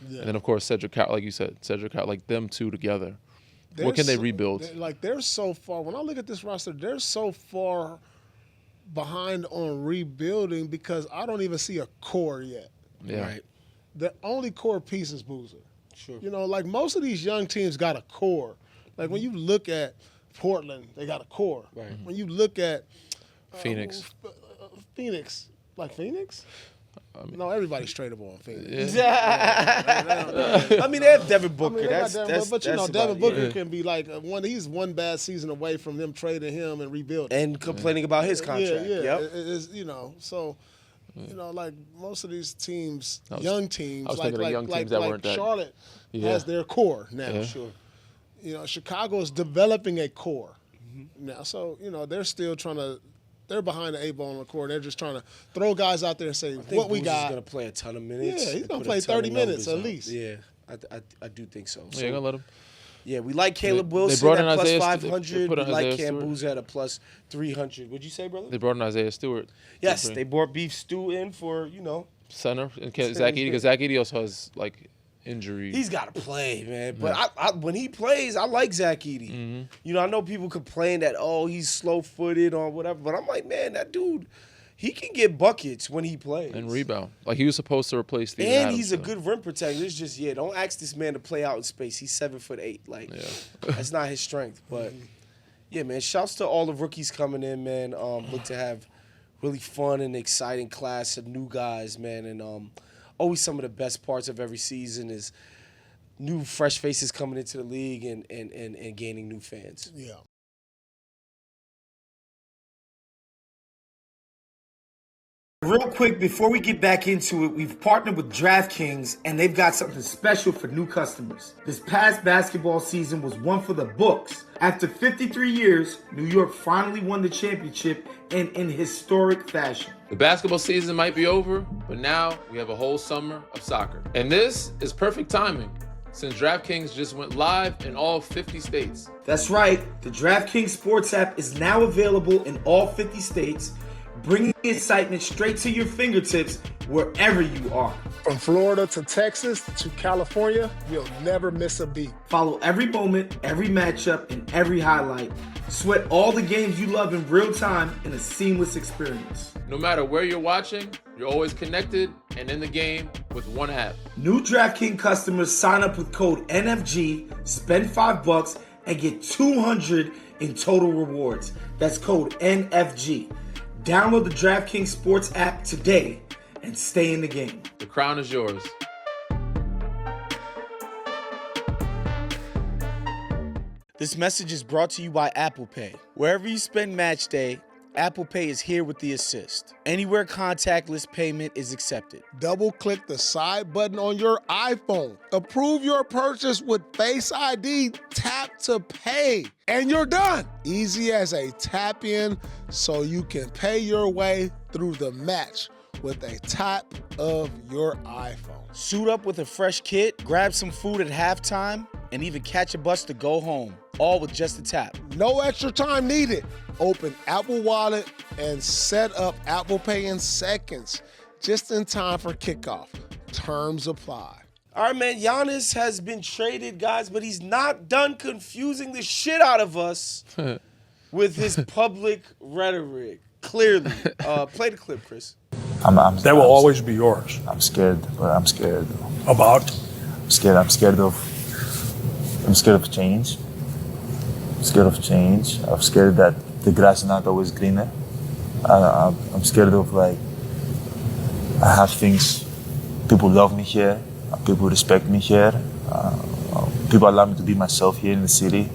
Yeah. And then of course Cedric Howard, like you said, like them two together. What can they rebuild? They're so far. When I look at this roster, they're so far behind on rebuilding because I don't even see a core yet. Yeah. Right. The only core piece is Boozer. Sure. You know, like most of these young teams got a core. Like when you look at Portland, they got a core. Right. When you look at Phoenix. Phoenix, like Phoenix. No, everybody's tradable on Phoenix. I mean, they have Devin Booker. They got that's Devin, that's but you know, that's Devin about it. Booker can be like he's one bad season away from them trading him and rebuilding. And complaining about his contract. Yeah. Yep. It's, so. Like most of these teams, I was young teams, thinking of young teams that weren't that- Charlotte Yeah. has their core now. Yeah. Sure. You know, Chicago is developing a core now. So, they're still they're behind the 8 ball on the core. They're just trying to throw guys out there and say, I think what we Boozer's got. going to play a ton of minutes. Yeah, he's and gonna put play a ton 30 of minutes numbers at up. least. Yeah, I do think so. Yeah, you're gonna let him. Yeah, we like Caleb They Wilson brought at in plus Isaiah 500. they put We in like Isaiah Cam Stewart. Boozer at a plus 300. What'd you say, brother? They brought in Isaiah Stewart. Yes, they brought Beef Stew in for, Center. And Zach Edey, because Zach Edey also has injury. He's got to play, man. But I when he plays, I like Zach Edey. I know people complain that, he's slow-footed or whatever. But I'm like, man, that dude, he can get buckets when he plays. and rebound. Like he was supposed to replace Steven And Adams, he's a so. good rim protector. It's just, don't ask this man to play out in space. He's 7'8". Like, that's not his strength. But, yeah, man, shouts to all the rookies coming in, man. Look to have really fun and exciting class of new guys, man. And always some of the best parts of every season is new, fresh faces coming into the league and gaining new fans. Yeah. Real quick, before we get back into it, we've partnered with DraftKings, and they've got something special for new customers. This past basketball season was one for the books. After 53 years, New York finally won the championship and in historic fashion. The basketball season might be over, but now we have a whole summer of soccer. And this is perfect timing, since DraftKings just went live in all 50 states. That's right, the DraftKings Sports app is now available in all 50 states, bringing excitement straight to your fingertips wherever you are. From Florida to Texas to California, you'll never miss a beat. Follow every moment, every matchup, and every highlight. Sweat all the games you love in real time in a seamless experience. No matter where you're watching, you're always connected and in the game with one app. New DraftKings customers sign up with code NFG, spend $5, and get $200 in total rewards. That's code NFG. Download the DraftKings Sports app today and stay in the game. The crown is yours. This message is brought to you by Apple Pay. Wherever you spend match day, Apple Pay is here with the assist. Anywhere contactless payment is accepted. Double-click the side button on your iPhone. Approve your purchase with Face ID. Tap to pay. And you're done. Easy as a tap in so you can pay your way through the match with a tap of your iPhone. Suit up with a fresh kit, grab some food at halftime, and even catch a bus to go home, all with just a tap. No extra time needed. Open Apple Wallet and set up Apple Pay in seconds, just in time for kickoff. Terms apply. All right, man. Giannis has been traded, guys, but he's not done confusing the shit out of us with his public rhetoric. Clearly. Play the clip, Chris. That will always be yours. I'm scared, but I'm scared. About? I'm scared of change. I'm scared of change. I'm scared that the grass is not always greener. I'm scared of I have things. People love me here. People respect me here. People allow me to be myself here in the city,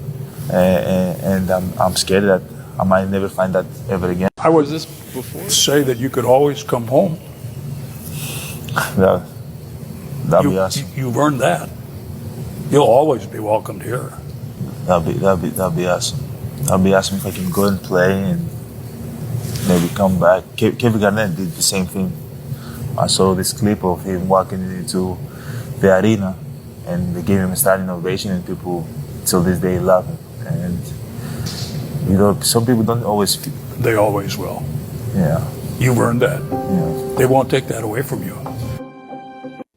and I'm scared that I might never find that ever again. I would Was this before? say that you could always come home. That'll be awesome. You've earned that. You'll always be welcomed here. That'll be awesome. That'll be awesome if I can go and play and maybe come back. Kevin Garnett did the same thing. I saw this clip of him walking into the arena, and they gave him a standing ovation, and people till this day love him. And some people don't always. They always will. Yeah. You've earned that. Yeah. They won't take that away from you.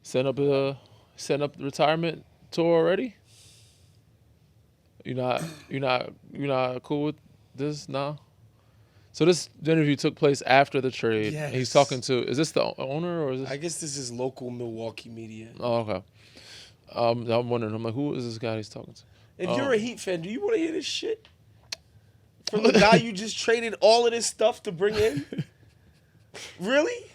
Setting up the retirement tour already? You're not cool with this now? So this interview took place after the trade. Yes. And he's talking to, is this the owner or is this? I guess this is local Milwaukee media. Oh, okay. I'm wondering, I'm like, who is this guy he's talking to? If you're a Heat fan, do you want to hear this shit? From the guy you just traded all of this stuff to bring in? Really?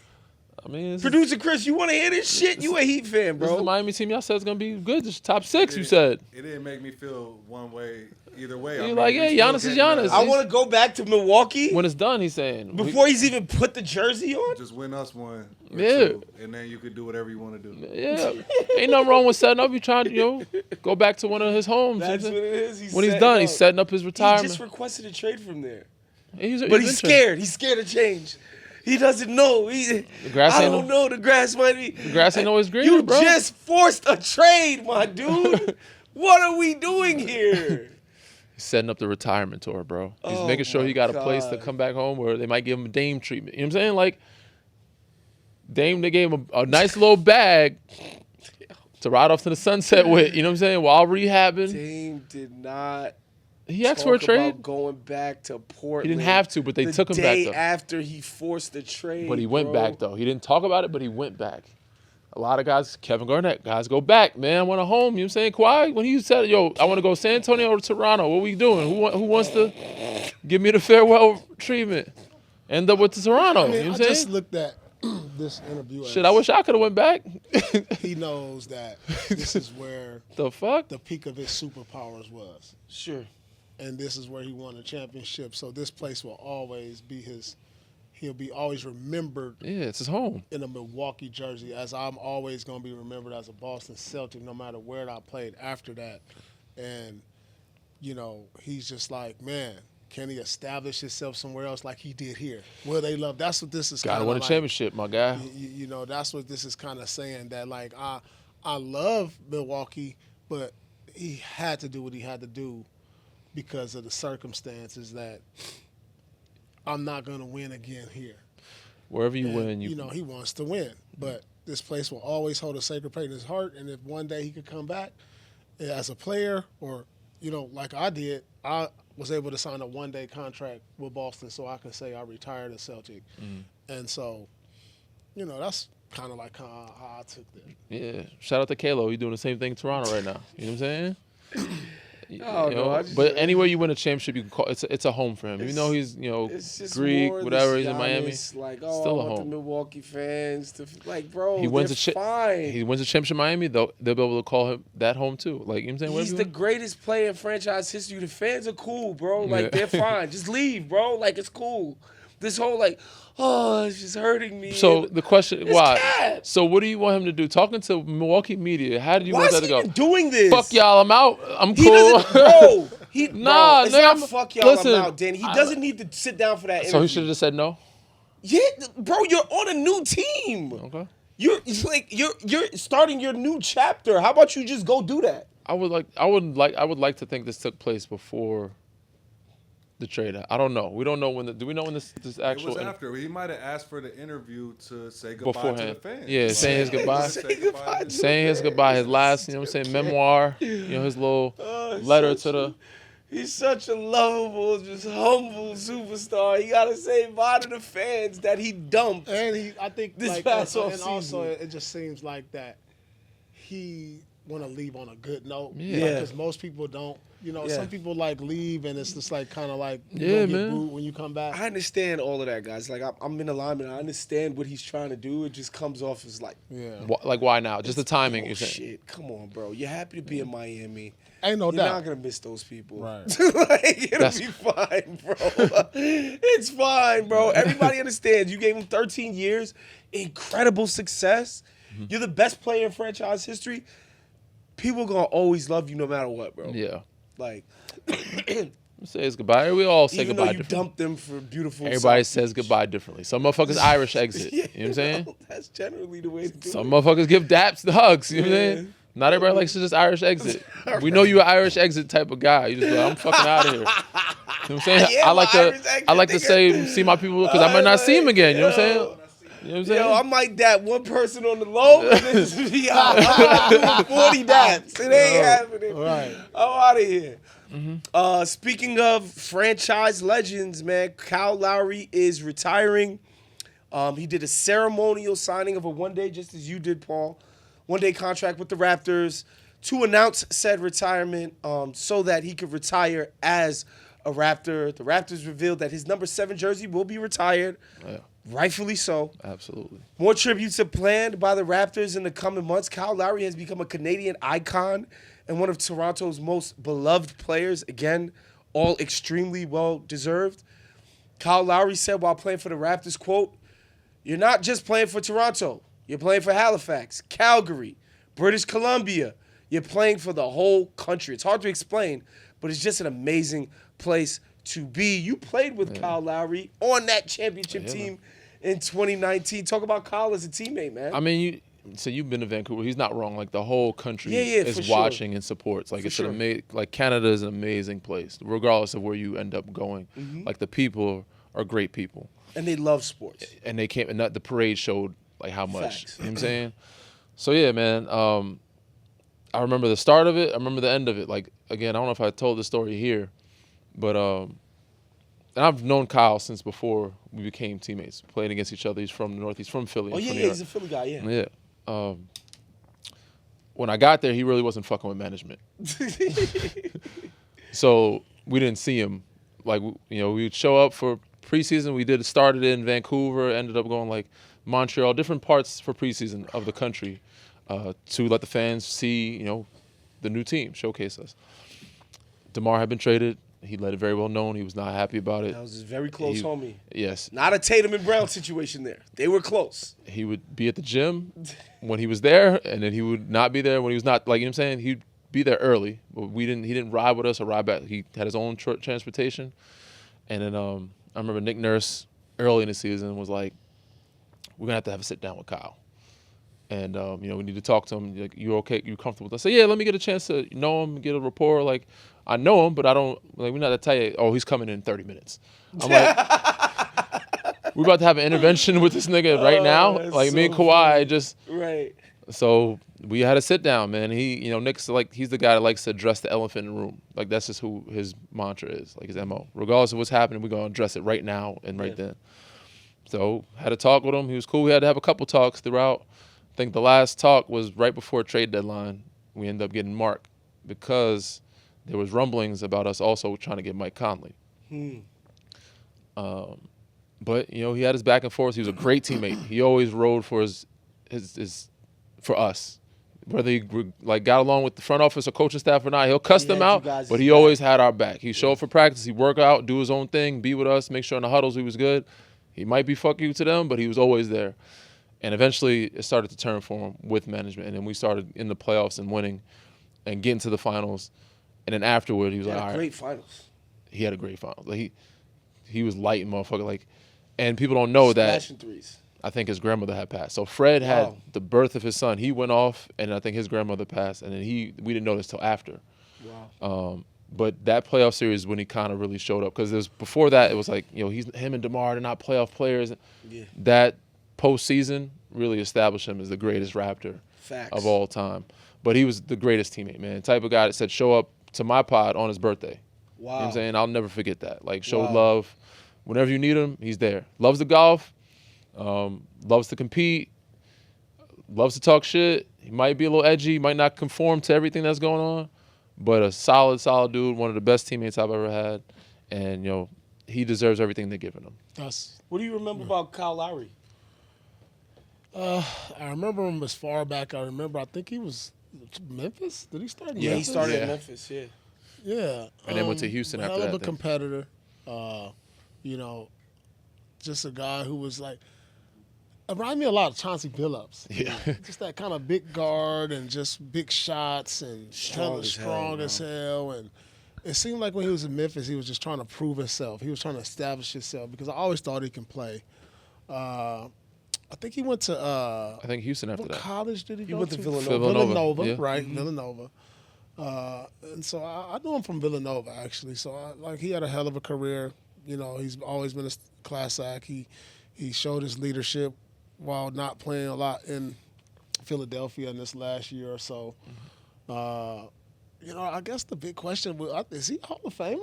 I mean, Producer Chris, you want to hear this shit? You a Heat fan, this is the bro. Miami team y'all said is going to be good. Just top six, you said. It didn't make me feel one way either way. You're like, yeah, Giannis is Giannis. I want to go back to Milwaukee When it's done, he's saying. before he's even put the jersey on. Just win us one. Or Yeah. two, and then you could do whatever you want to do. Yeah. Ain't nothing wrong with setting up. You trying to, go back to one of his homes. That's what it is. When he's done, he's setting up his He retirement. just requested a trade from there. But he's But he's scared. He's scared of change. He doesn't know. grass I ain't don't know. The grass might be. The grass ain't always greener, You bro. just forced a trade, my dude. What are we doing here? He's setting up the retirement tour, bro. He's Oh making sure my he got a place to God. come back home where they might give him Dame treatment. You know what I'm saying? Like, Dame, they gave him a nice little bag to ride off to the sunset with. You know what I'm saying? While rehabbing. Dame did not. He asked for a talk trade. about going back to Portland. He didn't have to, but they the took him back, day though. after he forced the trade. But he went bro. back, though. He didn't talk about it, but he went back. A lot of guys, Kevin Garnett, guys go back, man. I want a home. You know what I'm saying? Kawhi, when he said, yo, I want to go San Antonio or Toronto, what we doing? Who wants to give me the farewell treatment? End up with Toronto. I mean, you know I what I'm just saying? looked at this interview. Shit, I wish I could have went back. He knows that this is where The fuck? the peak of his superpowers was. Sure. And this is where he won a championship. So this place will always be his. He'll be always remembered Yeah, it's his home. in a Milwaukee jersey, as I'm always going to be remembered as a Boston Celtic, no matter where I played after that. And, he's just like, man, can he establish himself somewhere else like he did here? Will they love? That's what this is kind Gotta of win a like. championship, my guy. That's what this is kind of saying, that, like, I love Milwaukee, but he had to do what he had to do because of the circumstances that I'm not going to win again here. Wherever you And, win, he wants to win, but this place will always hold a sacred place in his heart. And if one day he could come back as a player, or like I did, I was able to sign a one-day contract with Boston, so I can say I retired a Celtic. And so, that's kind of like how I took that. Yeah. Shout out to Kalo. He's doing the same thing in Toronto right now. You know what I'm saying? But anywhere you win a championship, you can call it's a home for him. Even though he's it's just Greek, more whatever, this he's in Miami. Giannis, like, still I a want the home. Milwaukee fans to bro. He wins fine. He wins a championship in Miami. They'll be able to call him that home too. Like, you know what I'm saying? He's the greatest player in franchise history. The fans are cool, bro. Like, they're fine. Just leave, bro. Like, it's cool. This whole it's just hurting me. So the question, why? Cat. So what do you want him to do? Talking to Milwaukee media, how do you Why want is that he to go? even doing this? Fuck y'all, I'm out. I'm He cool. doesn't, bro. Nah, it's nigga, not fuck y'all. listen, I'm out, Danny. He doesn't need to sit down for that interview. So he should have just said no. Yeah, bro. You're on a new team. Okay. You're starting your new chapter. How about you just go do that? I would like to think this took place before the trade. I don't know. We don't know when. Do we know when this It actual? was after. He might have asked for the interview to say goodbye Beforehand. to the fans. Yeah, saying his goodbye. Saying his goodbye, his last, you know what I'm saying, memoir, his little letter to the. He's such a lovable, just humble superstar. He gotta say bye to the fans that he dumped. And I think this like, past and offseason. also it just seems like that he want to leave on a good note. Yeah. Because most people don't. Yeah. Some people leave and it's just like kind of like you Yeah, don't get man. booed when you come back. I understand all of that, guys. Like, I'm in alignment. I understand what he's trying to do. It just comes off as like, Like, why now? Just the timing. You're saying. shit. Come on, bro. You're happy to be in Miami. Ain't no You're doubt. not gonna miss those people. Right. Like, it'll be fine, bro. It's fine, bro. Everybody understands. You gave him 13 years, incredible success. Mm-hmm. You're the best player in franchise history. People gonna always love you no matter what, bro. Yeah. Like, Say his goodbye. We all say even though goodbye you differently. dumped them for beautiful. Everybody South says Beach. goodbye differently. Some motherfuckers Irish exit. You know what I'm saying? That's generally the way to do Some it. motherfuckers give daps the hugs. You know what I'm saying? Not everybody likes to just Irish exit. We know you an Irish exit type of guy. You just like, I'm fucking out of here. You know what I'm saying? Yeah, I like Irish exit, I like to say see my people because I might not see him again. You know what I'm saying? You know what I'm saying? Yo, I'm like that one person on the low, and then just be out. I'm not doing 40 daps. It ain't happening. Right. I'm out of here. Speaking of franchise legends, man, Kyle Lowry is retiring. He did a ceremonial signing of a one-day, just as you did, Paul, one-day contract with the Raptors to announce said retirement so that he could retire as a Raptor. The Raptors revealed that his number 7 jersey will be retired. Yeah, Rightfully so. absolutely. More tributes are planned by the Raptors in the coming months. Kyle Lowry has become a Canadian icon and one of Toronto's most beloved players. Again, all extremely well-deserved. Kyle Lowry said while playing for the Raptors, quote, "You're not just playing for Toronto. You're playing for Halifax, Calgary, British Columbia. You're playing for the whole country." It's hard to explain, but it's just an amazing place to be. You played with Kyle Lowry on that championship team in 2019. Talk about Kyle as a teammate, man. I mean, so you've been to Vancouver. He's not wrong. Like the whole country Yeah, for is sure. watching and supports. Like For it's sure. an amazing. Like Canada is an amazing place, regardless of where you end up going. Mm-hmm. Like the people are great people, And they love sports. and they came. And the parade showed like how much. Facts. You know what I'm saying? So yeah, man. I remember the start of it. I remember the end of it. Like again, I don't know if I told the story here, but and I've known Kyle since before we became teammates, playing against each other. He's from the North. He's from Philly. Oh, I'm yeah, from New yeah, York. he's a Philly guy, yeah. Yeah. When I got there, he really wasn't fucking with management. So we didn't see him. Like, we'd show up for preseason. We started in Vancouver, ended up going like Montreal, different parts for preseason of the country to let the fans see, the new team, showcase us. DeMar had been traded. He let it very well known. He was not happy about it. That was a very close homie. Yes. Not a Tatum and Brown situation there. They were close. He would be at the gym when he was there, and then he would not be there when he was not. Like, you know what I'm saying? He'd be there early, but he didn't ride with us or ride back. He had his own transportation. And then I remember Nick Nurse early in the season was like, we're going to have a sit down with Kyle. And, we need to talk to him. Like, you okay? You comfortable with us? I said, yeah, let me get a chance to know him, get a rapport. Like, I know him, but I don't, like, we're not that tight. Oh, he's coming in 30 minutes. I'm like, we're about to have an intervention with this nigga right now. Like, me and Kawhi just. Right. So we had a sit down, man. He, Nick's like, he's the guy that likes to address the elephant in the room. Like, that's just who his mantra is, like his MO. Regardless of what's happening, we're going to address it right now and right then. So had a talk with him. He was cool. We had to have a couple talks throughout. I think the last talk was right before trade deadline. We ended up getting Mark because there was rumblings about us also trying to get Mike Conley. But you know, he had his back and forth. He was a great teammate. He always rode for his for us. Whether he like got along with the front office or coaching staff or not, he'll cuss them out. But he always had our back. He showed up for practice. He work out, do his own thing, be with us, make sure in the huddles he was good. He might be fuck you to them, but he was always there. And eventually, it started to turn for him with management, and then we started in the playoffs and winning, and getting to the finals. And then afterward, he was like, "All right." Great finals. He had a great finals. Like he was lighting motherfucker. Like, and people don't know that. Smashing threes. I think his grandmother had passed. So Fred had the birth of his son. He went off, and I think his grandmother passed, and then we didn't know this till after. Wow. But that playoff series when he kind of really showed up, because before that it was like, you know, him and DeMar, they're not playoff players. Yeah. That postseason really established him as the greatest Raptor of all time. But he was the greatest teammate, man. The type of guy that said, show up to my pod on his birthday. Wow. You know what I'm saying? I'll never forget that. Like, showed love. Whenever you need him, he's there. Loves the golf. Loves to compete. Loves to talk shit. He might be a little edgy. Might not conform to everything that's going on. But a solid dude. One of the best teammates I've ever had. And, you know, he deserves everything they're giving him. What do you remember about Kyle Lowry? I remember him as far back. I think he was Memphis. Did he start in Yeah, Memphis? he started in Memphis, yeah. Yeah. And then went to Houston after that. Hell of a competitor. You know, just a guy who was like, reminded me a lot of Chauncey Billups. Yeah. Just that kind of big guard and just big shots and strong as hell. And it seemed like when he was in Memphis, he was just trying to prove himself. He was trying to establish himself because I always thought he can play. I think he went to I think Houston after what that. college did he go to? He went to Villanova. Villanova, Yeah. right? Villanova. And so I knew him from Villanova, actually. So he had a hell of a career. You know, he's always been a class act. He showed his leadership while not playing a lot in Philadelphia in this last year or so. You know, I guess the big question is he Hall of Famer?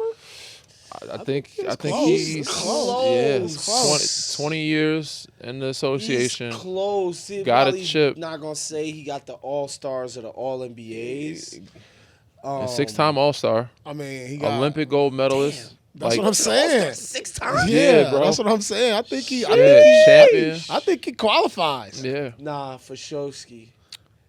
I think close. he's It's close. Yeah, It's close. 20 years in the association. He's close. He Got a probably chip. Not gonna say he got the All-Stars or the All-NBAs. And 6-time All-Star. I mean, he got Olympic gold medalist. That's what I'm saying. 6 times. Yeah, bro. That's what I'm saying. I think champion. I think he qualifies. Yeah. Nah, for Showski.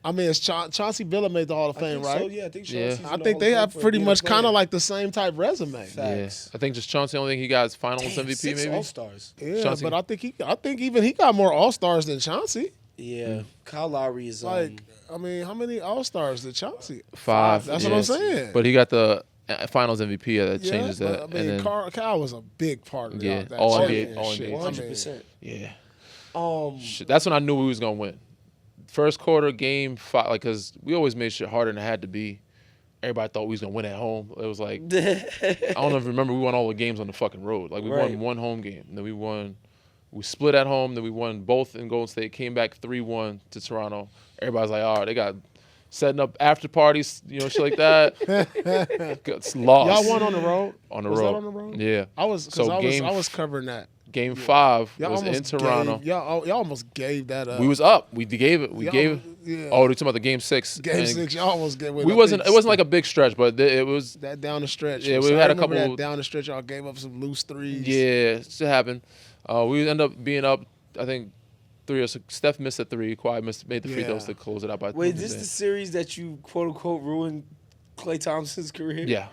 I mean, it's Chauncey Billups made the Hall of Fame, right? So, yeah, I think Yeah. Showski's I think they have pretty much kind of like the same type resume. Facts. I think just Chauncey, the only thing he got is Finals MVP 6 maybe. All-Stars. Yeah, Chauncey. but I think even he got more All-Stars than Chauncey. Yeah, Kyle Lowry is Like, I mean, how many All-Stars did Chauncey? 5. That's what I'm saying. But he got the Finals MVP. That yeah, changes but, that. I and mean, then, Kyle was a big part of Yeah, that. all shit. NBA, all Shit. NBA. I mean, 100%. yeah. Shit, that's when I knew we was gonna win. First quarter, game 5, like, cause we always made shit harder than it had to be. Everybody thought we was gonna win at home. It was like, I don't know if you remember, we won all the games on the fucking road. Like, we Right. won one home game, and then we split at home, then we won both in Golden State, came back 3-1 to Toronto. Everybody's like, oh, they got setting up after parties, you know, shit like that. It's lost. Y'all won on the road. On the Was road. that on the road? Yeah. I was I was covering that. Game 5 Y'all was in almost Toronto. Y'all almost gave that up. We was up. We gave it. Yeah. Oh, they're talking about the game 6. Game And 6. Y'all almost gave it. It wasn't like a big stretch, but it was. that down the stretch. Yeah, we So I had a remember couple- that down the stretch. Y'all gave up some loose threes. Yeah, it happened. We ended up being up, I think, 3 or 6. Steph missed a 3. Kawhi made the free throws to close it out. By Wait, this the series that you quote unquote ruined Klay Thompson's career? Yeah.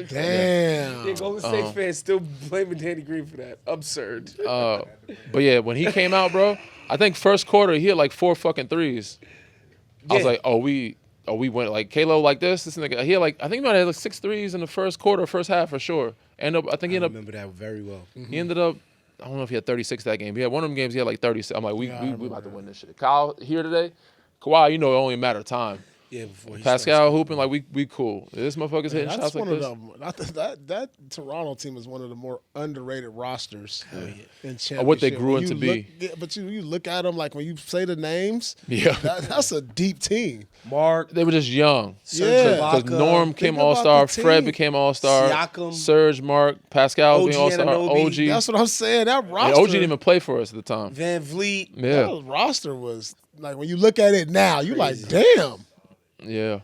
Damn. Yeah, Golden State fans still blaming Danny Green for that. Absurd. But yeah, when he came out, bro, I think first quarter he hit like 4 fucking threes. I was Yeah. like, we went like Kalo like this nigga. He had like, I think he might have had like 6 threes in the first quarter, first half for sure. I think he ended up. remember that very well. He ended up. I don't know if he had 36 that game. He had one of them games. He had like 36. I'm like, we about to win this shit. Kyle here today. Kawhi, you know, it only a matter of time. Yeah, before he Pascal hooping like we cool. This motherfucker's hitting That's shots like one this. of them. That Toronto team is one of the more underrated rosters in championship. What they grew When into you be. look- yeah, but you look at them like when you say the names. Yeah. That's a deep team. Mark, They were just young. Yeah. Because Ibaka, Norm think came about All Star, the team. Fred became All Star, Siakam. Serge, Mark, Pascal OG being All Star, Anunoby. OG. That's what I'm saying. That And roster. OG didn't even play for us at the time. Van Vliet. Yeah, That roster was like when you look at it now, you like, Crazy. damn. yeah.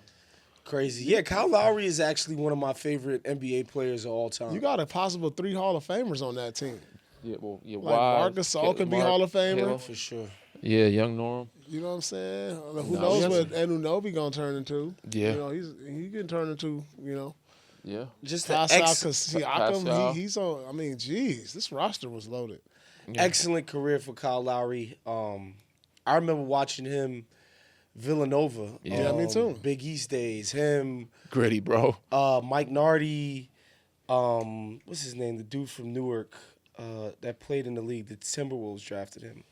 Crazy. Yeah, Kyle Lowry is actually one of my favorite NBA players of all time. You got a possible 3 Hall of Famers on that team. Yeah, well, yeah. Like Marc Gasol can be Hall of Famer. For sure. Yeah, young Norm. You know what I'm saying? Who knows what Anunoby gonna turn into? Yeah. You know, he can turn into, you know. Yeah. Just Pascal, an because Pascal. he's on. I mean, geez, this roster was loaded. excellent career for Kyle Lowry. I remember watching him Villanova. Yeah, me too. Big East days. Him, Gritty, bro. Mike Nardi, what's his name? The dude from Newark that played in the league. The Timberwolves drafted him.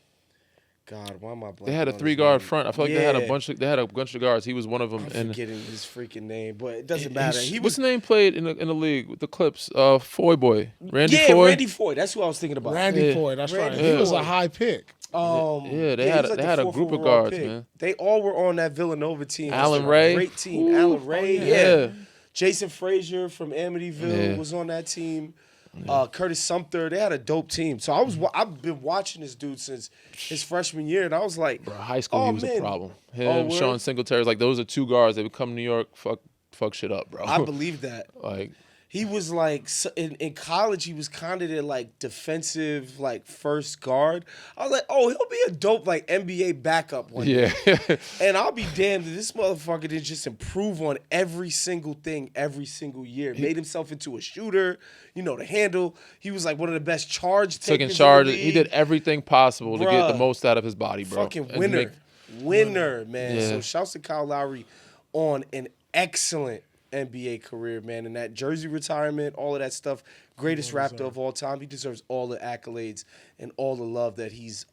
God, why am I blanking? They had a on his 3-guard name? front. I feel like they had a bunch of guards. He was one of them. I'm forgetting his freaking name, but it doesn't matter. He what's was his name played in the league with the Clips? Foy boy. Randy yeah, Foy. Randy Foy. That's who I was thinking about. Randy Yeah. Foy, that's Randy right. He was Foy. a high pick. They he had was like they the had a fourth group of overall guards, pick. man. They all were on that Villanova team. Alan It was a Ray. great team. Ooh. Alan Ray, yeah. Jason Frazier from Amityville Yeah. was on that team. Curtis Sumter, they had a dope team. So I've been watching this dude since his freshman year, and I was like, Bro, high school, oh, he was man. a problem. Oh, Him, word? Sean Singletary, like those are 2 guards. They would come to New York, fuck shit up, bro. I believe that. like, He was like in college. He was kind of their like defensive like first guard. I was like, oh, he'll be a dope like NBA backup one day. yeah. And I'll be damned if this motherfucker didn't just improve on every single thing every single year. Made himself into a shooter. You know, the handle. He was like one of the best charge takers. Took in charge. in the He league. did everything possible to get Bruh. the most out of his body, bro. Fucking And to winner. Winner, man. Yeah. So shouts to Kyle Lowry on an excellent NBA career, man. And that jersey retirement, all of that stuff. Greatest Raptor of all time. He deserves all the accolades and all the love that he's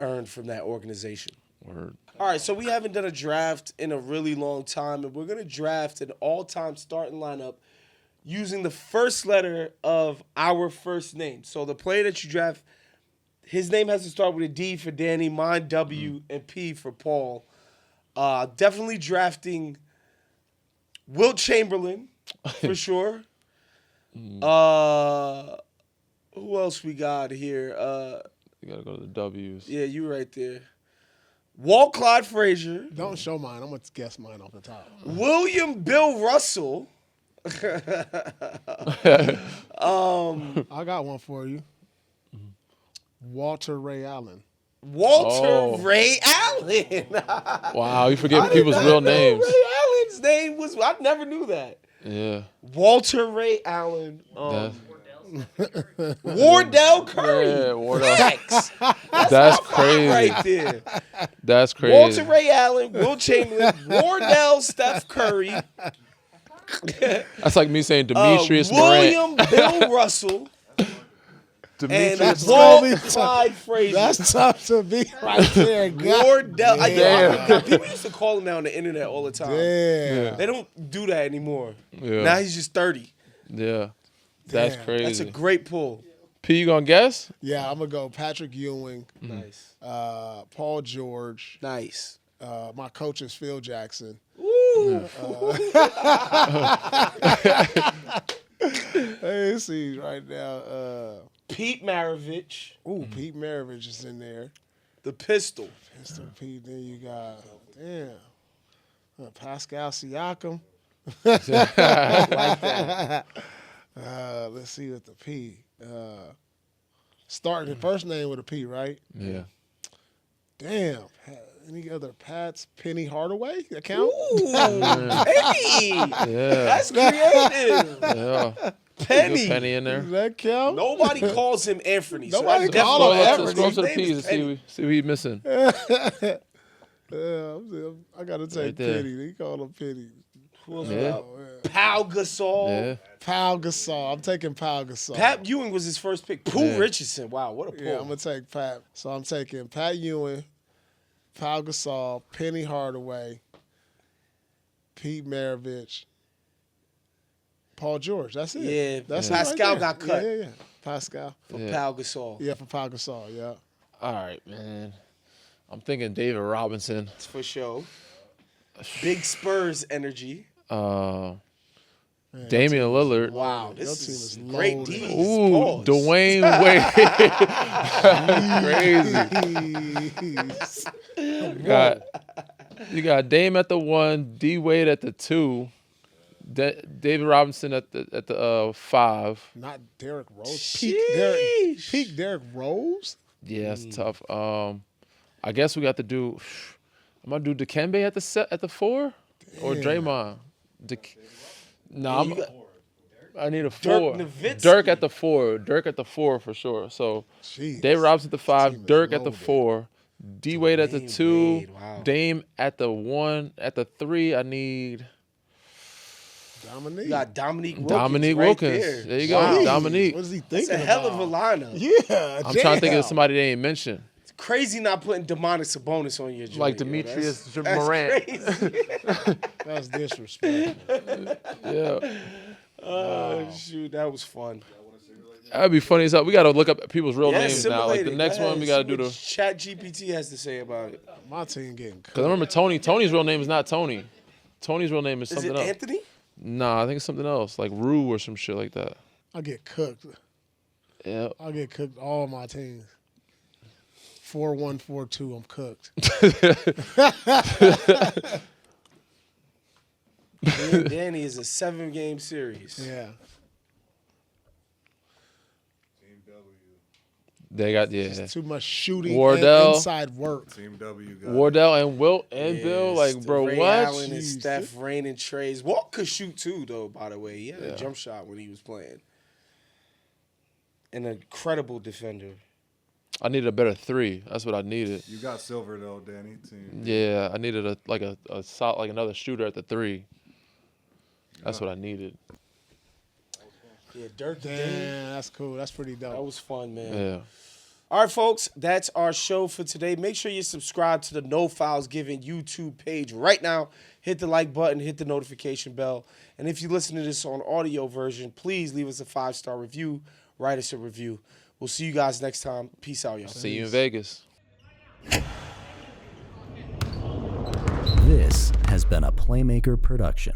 earned from that organization. Word. All right, so we haven't done a draft in a really long time, and we're going to draft an all-time starting lineup using the first letter of our first name. So the player that you draft, his name has to start with a D for Danny, mine W, and P for Paul. Definitely drafting Wilt Chamberlain for sure. Who else we got here? You gotta go to the W's. Yeah, you right there. Walt Clyde Frazier. Don't show mine. I'm going to guess mine off the top. William Bill Russell. I got one for you. Walter Ray Allen. Walter Oh. Ray Allen. Wow, you forget people's real names. Ray Allen's name was, I never knew that. Yeah. Walter Ray Allen. That's, Wardell Curry. yeah, Wardell. Facts. That's crazy. Right there. That's crazy. Walter Ray Allen, Will Chamberlain, Wardell Steph Curry, That's like me saying Demetrius Morant. William Bill Russell, and Demetrius Walt gonna be Clyde Frazier. That's tough to beat right there, God. Wardell. Damn. People used to call him out on the internet all the time. Damn. They don't do that anymore. Yeah. Now he's just 30. Yeah. That's Damn. crazy. That's a great pull. P, you gonna guess? Yeah, I'm going to go Patrick Ewing, Nice. Paul George. Nice. My coach is Phil Jackson. Ooh. Hey, see right now. Pete Maravich, Pete Maravich is in there. the pistol. Mr. Pete, then you got, Pascal Siakam. Like that. Let's see with the P. Starting the first name with a P, right? Yeah. Damn. Any other Pats? Penny Hardaway? That count? Ooh. Penny. Yeah. That's creative. Yeah. Penny. Penny in there. Does that count? Nobody calls him Anthony. So Nobody that's call definitely- him Scroll Anthony. up to the His name P's is and Penny. see what he's missing. I got to take Right there. Penny. They call him Penny. Who else we Yeah. got? Pau Gasol. Yeah. Pau Gasol. I'm taking Pau Gasol. Pat Ewing was his first pick. Pooh Yeah. Richardson. Wow, what a pull. Yeah, I'm going to take Pat. So I'm taking Pat Ewing, Pau Gasol, Penny Hardaway, Pete Maravich, Paul George. That's it. Yeah, That's it Pascal right there. got cut. Yeah. Pascal. For Yeah. Pau Gasol. Yeah, for Pau Gasol, yeah. All right, man. I'm thinking David Robinson. It's for sure. Big Spurs energy. Damian Lillard. Wow, Your this team is is great loaded. D's. Ooh, Pause. Dwayne Wade. Crazy. Got You got Dame at the 1, D Wade at the 2, David Robinson at the 5. Not Derrick Rose. Sheesh. Peak Derrick Rose. Yeah, it's tough. I guess we got to do. I'm gonna do Dikembe at the 4 or Draymond. I need a 4. Dirk at the 4. Dirk at the 4 for sure. So Jeez. Dave Robinson at the 5, Team is Dirk at the loaded. 4, D Wade at the 2, Wade, wow. Dame at the 1. At the 3, I need Dominique. You got Dominique Wilkins. There you go, Wow. Dominique. What is he That's thinking a hell of a about? lineup. Yeah, I'm trying to think of somebody they ain't mentioned. It's crazy not putting Demonis Sabonis on your joint. Like yo. Demetrius That's Morant. crazy. That's disrespectful. Yeah. Oh, shoot. That was fun. That'd be funny as hell. We got to look up people's real Yeah, names now. Like the simulate it. next Go one, we ahead. got to do See what Chat GPT has to say about it. My team getting cooked. Because I remember Tony. Tony's real name is not Tony. Tony's real name is Is something it else. Anthony? Nah, I think it's something else, like Rue or some shit like that. I get cooked. Yeah. I get cooked all my teams. 4-1, 4-2, I'm cooked. Danny is a 7-game series. Yeah. They got It's too much shooting Wardell. and inside work. Team W got Wardell and Wilt and Bill. Like, Yes, bro, Ray what? Allen and Jeez. Steph, Rain and Trays. Walt could shoot too, though. By the way, he had a jump shot when he was playing. An incredible defender. I needed a better 3. That's what I needed. You got silver though, Danny. Team. Yeah, I needed a solid, like another shooter at the 3. That's what I needed. Yeah, Dirk. Damn, Dame. that's cool. That's pretty That dope. was fun, man. Yeah. All right, folks, that's our show for today. Make sure you subscribe to the No Files Given YouTube page right now. Hit the like button, hit the notification bell. And if you listen to this on audio version, please leave us a 5-star review. Write us a review. We'll see you guys next time. Peace out, y'all. See you in Vegas. This has been a Playmaker production.